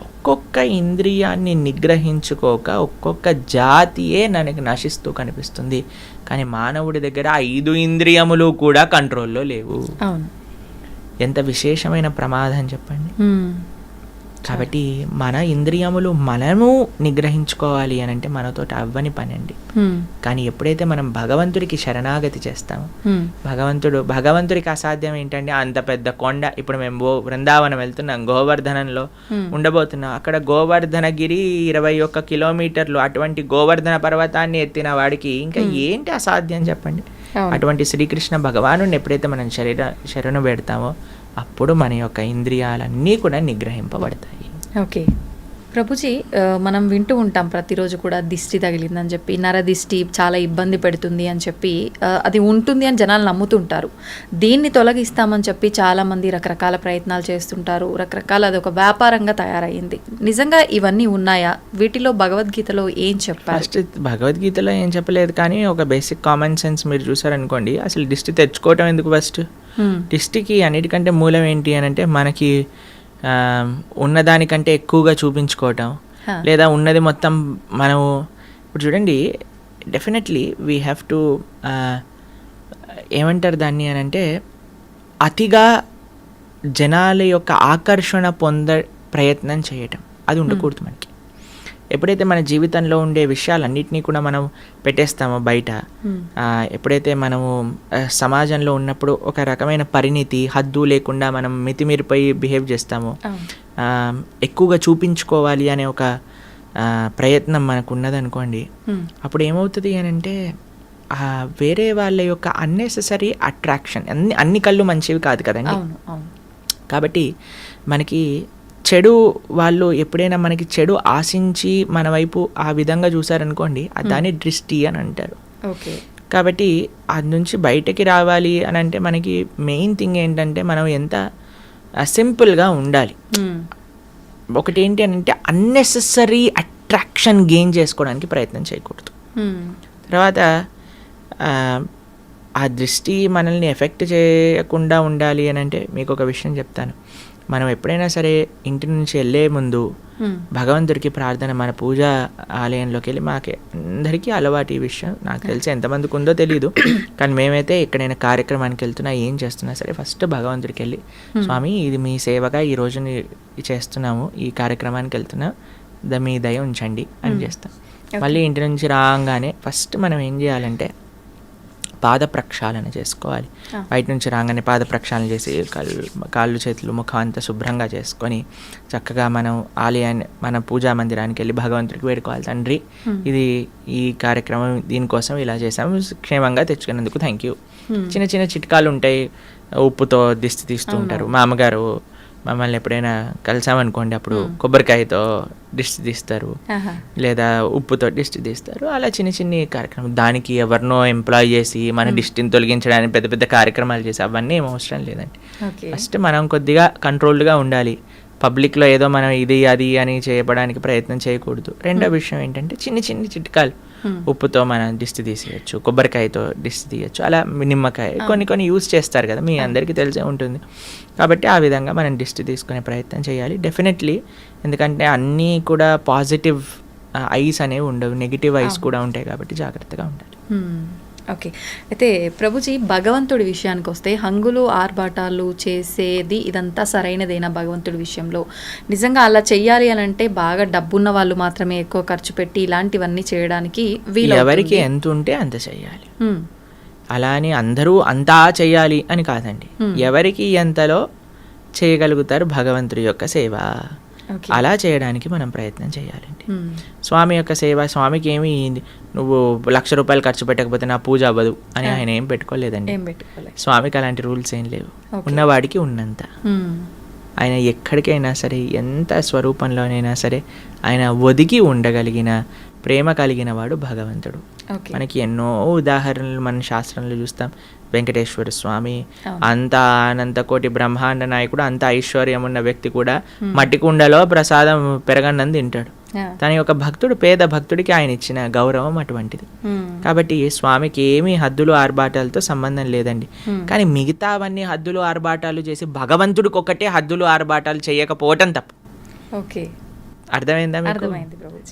ఒక్కొక్క ఇంద్రియాన్ని నిగ్రహించుకోక ఒక్కొక్క జాతియే మనకి నశిస్తూ కనిపిస్తుంది. కానీ మానవుడి దగ్గర 5 ఇంద్రియములు కూడా కంట్రోల్లో లేవు. ఎంత విశేషమైన ప్రమాదం చెప్పండి. కాబట్టి మన ఇంద్రియములు మనము నిగ్రహించుకోవాలి అని అంటే మనతో అవ్వని పని అండి. కానీ ఎప్పుడైతే మనం భగవంతుడికి శరణాగతి చేస్తామో, భగవంతుడికి అసాధ్యం ఏంటంటే అంత పెద్ద కొండ. ఇప్పుడు మేము బృందావనం వెళ్తున్నాం, గోవర్ధనంలో ఉండబోతున్నాం. అక్కడ గోవర్ధనగిరి 21 కిలోమీటర్లు, అటువంటి గోవర్ధన పర్వతాన్ని ఎత్తిన వాడికి ఇంకా ఏంటి అసాధ్యం చెప్పండి. అటువంటి శ్రీకృష్ణ భగవాను ఎప్పుడైతే మనం శరణు పెడతామో అప్పుడు మన యొక్క ఇంద్రియాలన్నీ కూడా నిగ్రహింపబడతాయి. ఓకే ప్రభుజీ, మనం వింటూ ఉంటాం ప్రతిరోజు కూడా దిష్టి తగిలిందని చెప్పి, నరదిష్టి చాలా ఇబ్బంది పెడుతుంది అని చెప్పి, అది ఉంటుంది అని జనాలు నమ్ముతుంటారు. దీన్ని తొలగిస్తామని చెప్పి చాలామంది రకరకాల ప్రయత్నాలు చేస్తుంటారు. అది ఒక వ్యాపారంగా తయారయ్యింది. నిజంగా ఇవన్నీ ఉన్నాయా? వీటిలో భగవద్గీతలో ఏం చెప్పారు? ఫస్ట్ భగవద్గీతలో ఏం చెప్పలేదు, కానీ ఒక బేసిక్ కామన్ సెన్స్ మీరు చూసారనుకోండి, అసలు దిష్టి తెచ్చుకోవటం ఎందుకు? ఫస్ట్ దిష్టికి అన్నిటికంటే మూలం ఏంటి అని అంటే మనకి ఉన్నదానికంటే ఎక్కువగా చూపించుకోవటం, లేదా ఉన్నది మొత్తం మనము. ఇప్పుడు చూడండి, డెఫినెట్లీ వీ హ్యావ్ టు ఏమంటారు దాన్ని అని అంటే అతిగా జనాల యొక్క ఆకర్షణ ప్రయత్నం చేయటం, అది ఉండకూడదు మనకి. ఎప్పుడైతే మన జీవితంలో ఉండే విషయాలన్నింటినీ కూడా మనం పెట్టేస్తామో బయట, ఎప్పుడైతే మనము సమాజంలో ఉన్నప్పుడు ఒక రకమైన పరిణితి, హద్దు లేకుండా మనం మితిమీరిపోయి బిహేవ్ చేస్తామో, ఎక్కువగా చూపించుకోవాలి అనే ఒక ప్రయత్నం మనకు ఉన్నదనుకోండి, అప్పుడు ఏమవుతుంది అని అంటే వేరే వాళ్ళ యొక్క అన్నెసెసరీ అట్రాక్షన్. అన్ని కళ్ళు మంచివి కాదు కదండి. కాబట్టి మనకి చెడు వాళ్ళు ఎప్పుడైనా మనకి చెడు ఆశించి మన వైపు ఆ విధంగా చూసారనుకోండి, దాన్ని దృష్టి అని అంటారు. కాబట్టి అది నుంచి బయటకి రావాలి అని అంటే మనకి మెయిన్ థింగ్ ఏంటంటే మనం ఎంత సింపుల్గా ఉండాలి. ఒకటి ఏంటి అని అంటే అన్నెసెసరీ అట్రాక్షన్ గెయిన్ చేసుకోవడానికి ప్రయత్నం చేయకూడదు. తర్వాత ఆ దృష్టి మనల్ని ఎఫెక్ట్ చేయకుండా ఉండాలి అని అంటే మీకు ఒక విషయం చెప్తాను. మనం ఎప్పుడైనా సరే ఇంటి నుంచి వెళ్ళే ముందు భగవంతుడికి ప్రార్థన, మన పూజా ఆలయంలోకి వెళ్ళి, మాకు అందరికీ అలవాటు ఈ విషయం, నాకు తెలిసి ఎంతమందికి ఉందో తెలియదు, కానీ మేమైతే ఎక్కడైనా కార్యక్రమానికి వెళ్తున్నా ఏం చేస్తున్నా సరే ఫస్ట్ భగవంతుడికి వెళ్ళి, స్వామి ఇది మీ సేవగా ఈ రోజు చేస్తున్నాము, ఈ కార్యక్రమానికి వెళ్తున్నా, మీ దయ ఉంచండి అని చేస్తాం. మళ్ళీ ఇంటి నుంచి రాగానే ఫస్ట్ మనం ఏం చేయాలంటే పాద ప్రక్షాళన చేసుకోవాలి. బయట నుంచి రాగానే పాద ప్రక్షాళన చేసి కాళ్ళు చేతులు ముఖం అంతా శుభ్రంగా చేసుకొని చక్కగా మనం ఆలయాన్ని, మన పూజా మందిరానికి వెళ్ళి భగవంతుడికి వేడుకోవాలి, తండ్రి ఇది ఈ కార్యక్రమం దీనికోసం ఇలా చేసాము, క్షేమంగా తెచ్చుకున్నందుకు థ్యాంక్ యూ. చిన్న చిన్న చిట్కాలు ఉంటాయి. ఉప్పుతో దిష్టి తీస్తూ ఉంటారు. మా అమ్మగారు మమ్మల్ని ఎప్పుడైనా కలిసామనుకోండి అప్పుడు కొబ్బరికాయతో దిష్టి తీస్తారు, లేదా ఉప్పుతో దిష్టి తీస్తారు. అలా చిన్న చిన్న కార్యక్రమం, దానికి ఎవరినో ఎంప్లాయ్ చేసి మన దిష్టిని తొలగించడానికి పెద్ద పెద్ద కార్యక్రమాలు చేసి అవన్నీ ఏం అవసరం లేదండి. ఫస్ట్ మనం కొద్దిగా కంట్రోల్డ్గా ఉండాలి. పబ్లిక్లో ఏదో మనం ఇది అది అని చేయడానికి ప్రయత్నం చేయకూడదు. రెండో విషయం ఏంటంటే చిన్న చిన్న చిట్కాలు, ఉప్పుతో మనం దిష్టి తీసేయచ్చు, కొబ్బరికాయతో దిష్టి తీయచ్చు, అలా నిమ్మకాయ కొన్ని యూజ్ చేస్తారు కదా, మీ అందరికీ తెలిసే ఉంటుంది. కాబట్టి ఆ విధంగా మనం దిష్టి తీసుకునే ప్రయత్నం చేయాలి డెఫినెట్లీ. ఎందుకంటే అన్నీ కూడా పాజిటివ్ ఐస్ అనేవి ఉండవు, నెగిటివ్ ఐస్ కూడా ఉంటాయి, కాబట్టి జాగ్రత్తగా ఉండాలి. ఓకే. అయితే ప్రభుజీ, భగవంతుడి విషయానికి వస్తే హంగులు ఆర్భాటాలు చేసేది ఇదంతా సరైనదేనా భగవంతుడి విషయంలో? నిజంగా అలా చెయ్యాలి అని అంటే బాగా డబ్బున్న వాళ్ళు మాత్రమే ఎక్కువ ఖర్చు పెట్టి ఇలాంటివన్నీ చేయడానికి వీలు? ఎవరికి ఎంత ఉంటే అంత చెయ్యాలి, అలా అని అందరూ అంతా చెయ్యాలి అని కాదండి. ఎవరికి ఎంతలో చేయగలుగుతారు భగవంతుడి యొక్క సేవ, అలా చేయడానికి మనం ప్రయత్నం చేయాలండి. స్వామి యొక్క సేవ, స్వామికి ఏమి నువ్వు 1,00,000 రూపాయలు ఖర్చు పెట్టకపోతే నా పూజ అవ్వదు అని ఆయన ఏం పెట్టుకోలేదండి. స్వామికి అలాంటి రూల్స్ ఏం లేవు. ఉన్నవాడికి ఉన్నంత. ఆయన ఎక్కడికైనా సరే, ఎంత స్వరూపంలోనైనా సరే ఆయన ఒదిగి ఉండగలిగిన ప్రేమ కలిగిన వాడు భగవంతుడు. మనకి ఎన్నో ఉదాహరణలు మన శాస్త్రంలో చూస్తాం. వెంకటేశ్వర స్వామి అంత అనంత కోటి బ్రహ్మాండ నాయకుడు, అంత ఐశ్వర్యం ఉన్న వ్యక్తి కూడా మట్టి కుండలో ప్రసాదం పెరగన్నం తింటాడు. తన యొక్క భక్తుడు, పేద భక్తుడికి ఆయన ఇచ్చిన గౌరవం అటువంటిది. కాబట్టి స్వామికి ఏమీ హద్దులు ఆర్భాటాలతో సంబంధం లేదండి. కానీ మిగతావన్నీ హద్దులు ఆర్భాటాలు చేసి భగవంతుడికి ఒక్కటే హద్దులు ఆర్భాటాలు చేయకపోవటం తప్పు. ఓకే, అర్థమైందా?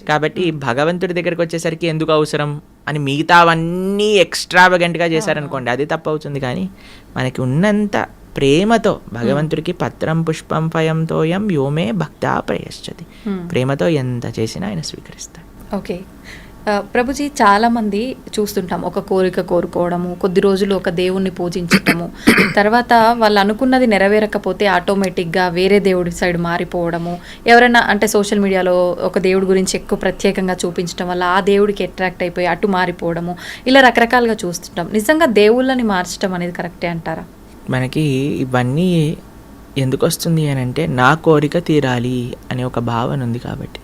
కాబట్టి భగవంతుడి దగ్గరికి వచ్చేసరికి ఎందుకు అవసరం అని మిగతావన్నీ ఎక్స్ట్రావగెంట్గా చేశారనుకోండి, అది తప్పు అవుతుంది. కానీ మనకి ఉన్నంత ప్రేమతో భగవంతుడికి పత్రం పుష్పం ఫయంతోయం యోమే భక్తా ప్రయశ్చతి, ప్రేమతో ఎంత చేసినా ఆయన స్వీకరిస్తాడు. ఓకే ప్రభుజీ, చాలామంది చూస్తుంటాం ఒక కోరిక కోరుకోవడము, కొద్ది రోజులు ఒక దేవుణ్ణి పూజించటము, తర్వాత వాళ్ళు అనుకున్నది నెరవేరకపోతే ఆటోమేటిక్గా వేరే దేవుడి సైడ్ మారిపోవడము, ఎవరైనా అంటే సోషల్ మీడియాలో ఒక దేవుడి గురించి ఎక్కువ ప్రత్యేకంగా చూపించడం వల్ల ఆ దేవుడికి అట్రాక్ట్ అయిపోయి అటు మారిపోవడము, ఇలా రకరకాలుగా చూస్తుంటాం. నిజంగా దేవుళ్ళని మార్చడం అనేది కరెక్టే అంటారా? మనకి ఇవన్నీ ఎందుకు వస్తుంది అని అంటే, నా కోరిక తీరాలి అనే ఒక భావన ఉంది కాబట్టి.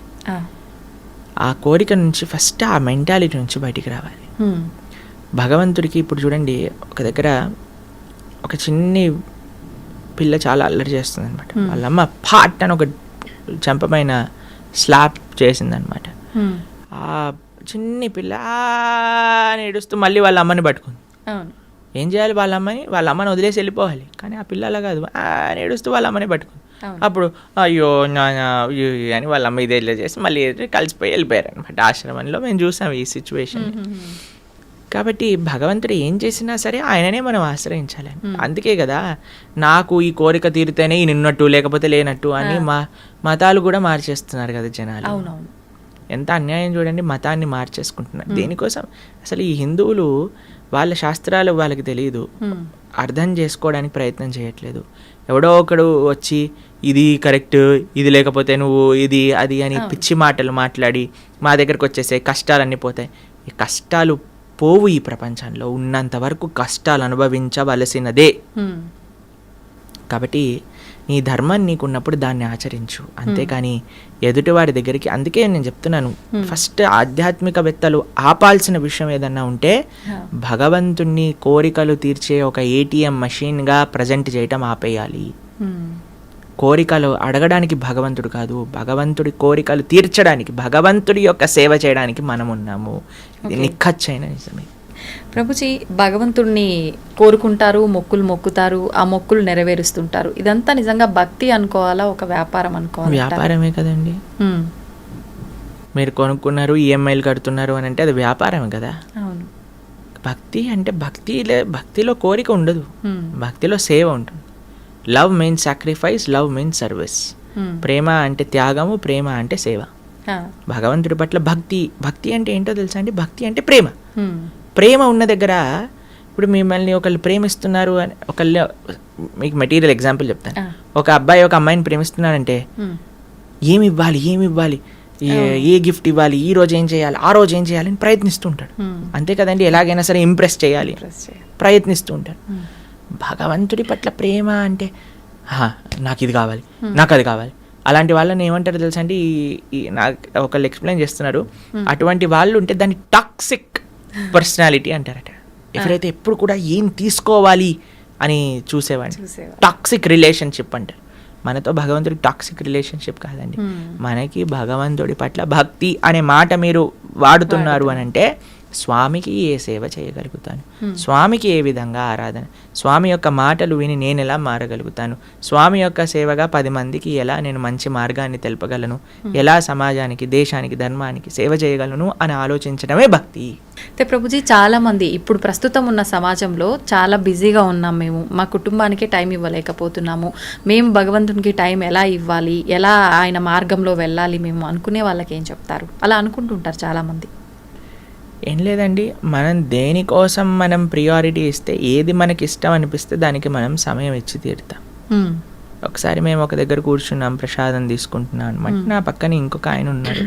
ఆ కోరిక నుంచి ఫస్ట్ ఆ మెంటాలిటీ నుంచి బయటికి రావాలి. భగవంతుడికి ఇప్పుడు చూడండి, ఒక దగ్గర ఒక చిన్ని పిల్ల చాలా అల్లరి చేస్తుంది అనమాట. వాళ్ళమ్మ పాట్ అని ఒక చెంపమైన స్లాప్ చేసిందనమాట. ఆ చిన్ని పిల్ల అని ఏడుస్తూ మళ్ళీ వాళ్ళ అమ్మని పట్టుకుంది. ఏం చేయాలి? వాళ్ళ అమ్మని వదిలేసి వెళ్ళిపోవాలి. కానీ ఆ పిల్ల అలా కాదు, అని ఏడుస్తూ వాళ్ళ అమ్మని పట్టుకుంది. అప్పుడు అయ్యో అని వాళ్ళ అమ్మ ఇదే చేసి మళ్ళీ కలిసిపోయి వెళ్ళిపోయారు అనమాట. ఆశ్రమంలో మేము చూసాం ఈ సిచ్యువేషన్. కాబట్టి భగవంతుడు ఏం చేసినా సరే ఆయననే మనం ఆశ్రయించాలి. అందుకే కదా నాకు ఈ కోరిక తీరితేనే ఈ నిన్నట్టు లేకపోతే లేనట్టు అని మతాలు కూడా మార్చేస్తున్నారు కదా జనాలు. ఎంత అన్యాయం చూడండి, మతాన్ని మార్చేసుకుంటున్నారు. దేనికోసం? అసలు ఈ హిందువులు వాళ్ళ శాస్త్రాలు వాళ్ళకి తెలియదు, అర్థం చేసుకోవడానికి ప్రయత్నం చేయట్లేదు. ఎవడో ఒకడు వచ్చి ఇది కరెక్ట్, ఇది లేకపోతే నువ్వు ఇది అది అని పిచ్చి మాటలు మాట్లాడి మా దగ్గరకు వచ్చేసే కష్టాలన్నీ పోతాయి. ఈ కష్టాలు పోవు. ఈ ప్రపంచంలో ఉన్నంత వరకు కష్టాలు అనుభవించవలసినదే. కాబట్టి నీ ధర్మం నీకున్నప్పుడు దాన్ని ఆచరించు, అంతేకాని ఎదుటివాడి దగ్గరికి. అందుకే నేను చెప్తున్నాను, ఫస్ట్ ఆధ్యాత్మికవేత్తలు ఆపాల్సిన విషయం ఏదన్నా ఉంటే భగవంతుణ్ణి కోరికలు తీర్చే ఒక ATM మషిన్గా ప్రజెంట్ చేయటం ఆపేయాలి. కోరికలు అడగడానికి భగవంతుడు కాదు, భగవంతుడి కోరికలు తీర్చడానికి, భగవంతుడి యొక్క సేవ చేయడానికి మనం ఉన్నాము. ఇది నిఖచ్చైన నిజమే. ప్రభుజీ, భగవంతుడిని కోరుకుంటారు, మొక్కులు మొక్కుతారు, ఆ మొక్కులు నెరవేరుస్తుంటారు. ఇదంతా నిజంగా భక్తి అనుకోవాలా, ఒక వ్యాపారం అనుకోవాలా? వ్యాపారమే కదండి. మీరు కొనుక్కున్నారు, EMIలు కడుతున్నారు అని అంటే అది వ్యాపారమే కదా. అవును. భక్తి అంటే భక్తిలో కోరిక ఉండదు, భక్తిలో సేవ ఉంటుంది. Love means sacrifice, love means service. ప్రేమ అంటే త్యాగము, ప్రేమ అంటే సేవ. భగవంతుడి పట్ల భక్తి అంటే ఏంటో తెలుసా అండి? భక్తి అంటే ప్రేమ. ప్రేమ ఉన్న దగ్గర, ఇప్పుడు మిమ్మల్ని ఒకళ్ళు ప్రేమిస్తున్నారు అని, ఒకళ్ళు, మీకు మెటీరియల్ ఎగ్జాంపుల్ చెప్తాను. ఒక అబ్బాయి ఒక అమ్మాయిని ప్రేమిస్తున్నాడంటే ఏమి ఇవ్వాలి, ఏ గిఫ్ట్ ఇవ్వాలి, ఈ రోజు ఏం చేయాలి, ఆ రోజు ఏం చేయాలి అని ప్రయత్నిస్తూ ఉంటాడు. అంతే కదండి, ఎలాగైనా సరే ఇంప్రెస్ చేయాలి ప్రయత్నిస్తూ ఉంటాడు. భగవంతుడి పట్ల ప్రేమ అంటే నాకు ఇది కావాలి, నాకు అది కావాలి. అలాంటి వాళ్ళని ఏమంటారు తెలుసా అండి? నాకు ఒకళ్ళు ఎక్స్ప్లెయిన్ చేస్తున్నారు, అటువంటి వాళ్ళు ఉంటే దాన్ని టాక్సిక్ పర్సనాలిటీ అంటారట. ఎవరైతే ఎప్పుడు కూడా ఏం తీసుకోవాలి అని చూసేవాడిని టాక్సిక్ రిలేషన్షిప్ అంటారు. మనతో భగవంతుడి టాక్సిక్ రిలేషన్షిప్ కాదండి. మనకి భగవంతుడి పట్ల భక్తి అనే మాట మీరు వాడుతున్నారు అని అంటే స్వామికి ఏ సేవ చేయగలుగుతాను, స్వామికి ఏ విధంగా ఆరాధన, స్వామి యొక్క మాటలు విని నేను ఎలా మారగలుగుతాను, స్వామి యొక్క సేవగా 10 మందికి ఎలా నేను మంచి మార్గాన్ని తెలపగలను, ఎలా సమాజానికి, దేశానికి, ధర్మానికి సేవ చేయగలను అని ఆలోచించడమే భక్తి. అయితే ప్రభుజీ, చాలామంది ఇప్పుడు ప్రస్తుతం ఉన్న సమాజంలో చాలా బిజీగా ఉన్నాం, మేము మా కుటుంబానికి టైం ఇవ్వలేకపోతున్నాము, మేము భగవంతునికి టైం ఎలా ఇవ్వాలి, ఎలా ఆయన మార్గంలో వెళ్ళాలి మేము అనుకునే వాళ్ళకి ఏం చెప్తారు? అలా అనుకుంటుంటారు చాలామంది. ఏం లేదండి, మనం దేనికోసం మనం ప్రియారిటీ ఇస్తే, ఏది మనకి ఇష్టం అనిపిస్తే దానికి మనం సమయం ఇచ్చి తీరుతాం. ఒకసారి మేము ఒక దగ్గర కూర్చున్నాం, ప్రసాదం తీసుకుంటున్నాం అనమాట. నా పక్కన ఇంకొక ఆయన ఉన్నారు.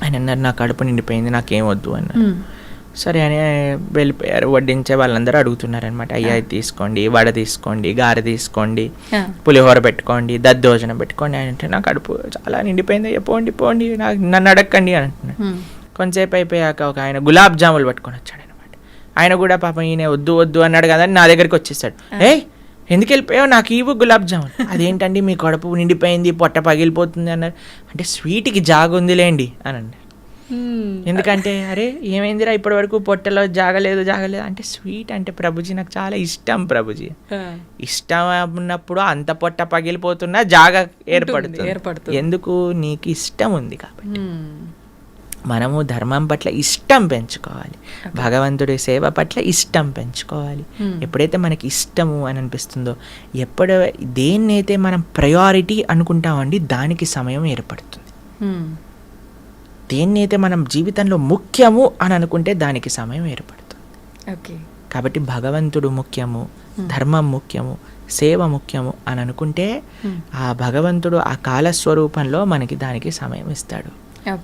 ఆయన అన్నారు, నా కడుపు నిండిపోయింది, నాకేం వద్దు అన్నారు. సరే అని వెళ్ళిపోయారు. వడ్డించే వాళ్ళందరూ అడుగుతున్నారనమాట, అయ్యా ఇది తీసుకోండి, వడ తీసుకోండి, గారె తీసుకోండి, పులిహోర పెట్టుకోండి, దద్దోజనం పెట్టుకోండి అని అంటే, నా కడుపు చాలా నిండిపోయింది, పోండి పోండి, నన్ను అడగండి అని అంటున్నాడు. కొంతసేపు అయిపోయాక ఒక ఆయన గులాబ్ జాములు పట్టుకొని వచ్చాడు అనమాట. ఆయన కూడా పాపం ఈయన వద్దు వద్దు అన్నాడు కదా, నా దగ్గరికి వచ్చేసాడు. ఎందుకు వెళ్ళిపోయావు, నాకు ఇవ్వు గులాబ్ జామున్. అదేంటండి మీ కడుపు నిండిపోయింది, పొట్ట పగిలిపోతుంది అన్నారు. అంటే స్వీట్కి జాగుందిలేండి అని అన్నారు. ఎందుకంటే అరే ఏమైందిరా ఇప్పటి వరకు పొట్టలో జాగలేదు అంటే స్వీట్ అంటే ప్రభుజీ నాకు చాలా ఇష్టం ప్రభుజీ. ఇష్టం ఉన్నప్పుడు అంత పొట్ట పగిలిపోతున్నా జాగ ఏర్పడుతుంది. ఎందుకు? నీకు ఇష్టం ఉంది కాబట్టి. మనము ధర్మం పట్ల ఇష్టం పెంచుకోవాలి, భగవంతుడి సేవ పట్ల ఇష్టం పెంచుకోవాలి. ఎప్పుడైతే మనకి ఇష్టము అని అనిపిస్తుందో, దేన్నైతే మనం ప్రయారిటీ అనుకుంటామండి దానికి సమయం ఏర్పడుతుంది. దేన్నైతే మనం జీవితంలో ముఖ్యము అని అనుకుంటే దానికి సమయం ఏర్పడుతుంది. కాబట్టి భగవంతుడు ముఖ్యము, ధర్మం ముఖ్యము, సేవ ముఖ్యము అని అనుకుంటే ఆ భగవంతుడు ఆ కాలస్వరూపంలో మనకి దానికి సమయం ఇస్తాడు.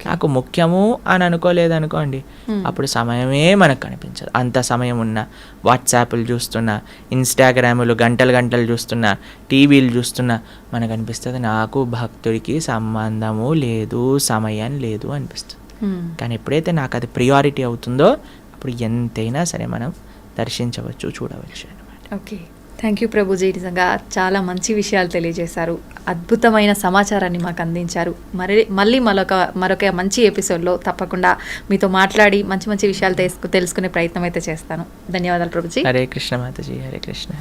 నాకు ముఖ్యము అని అనుకోలేదు అనుకోండి, అప్పుడు సమయమే మనకు కనిపించదు. అంత సమయం ఉన్నా వాట్సాప్లు చూస్తున్నా, ఇన్స్టాగ్రాములు గంటలు చూస్తున్నా, టీవీలు చూస్తున్నా మనకు అనిపిస్తుంది నాకు భక్తుడికి సంబంధము లేదు, సమయం లేదు అనిపిస్తుంది. కానీ ఎప్పుడైతే నాకు అది ప్రియారిటీ అవుతుందో అప్పుడు ఎంతైనా సరే మనం దర్శించవచ్చు, చూడవచ్చు అన్నమాట. Okay, thank you Prabhuji. నిజంగా చాలా మంచి విషయాలు తెలియజేశారు, అద్భుతమైన సమాచారాన్ని మాకు అందించారు. మళ్ళీ మరొక మంచి ఎపిసోడ్లో తప్పకుండా మీతో మాట్లాడి మంచి విషయాలు తెలుసుకునే ప్రయత్నం అయితే చేస్తాను. ధన్యవాదాలు ప్రభుజీ. హరే కృష్ణ మాతాజీ, హరే కృష్ణ.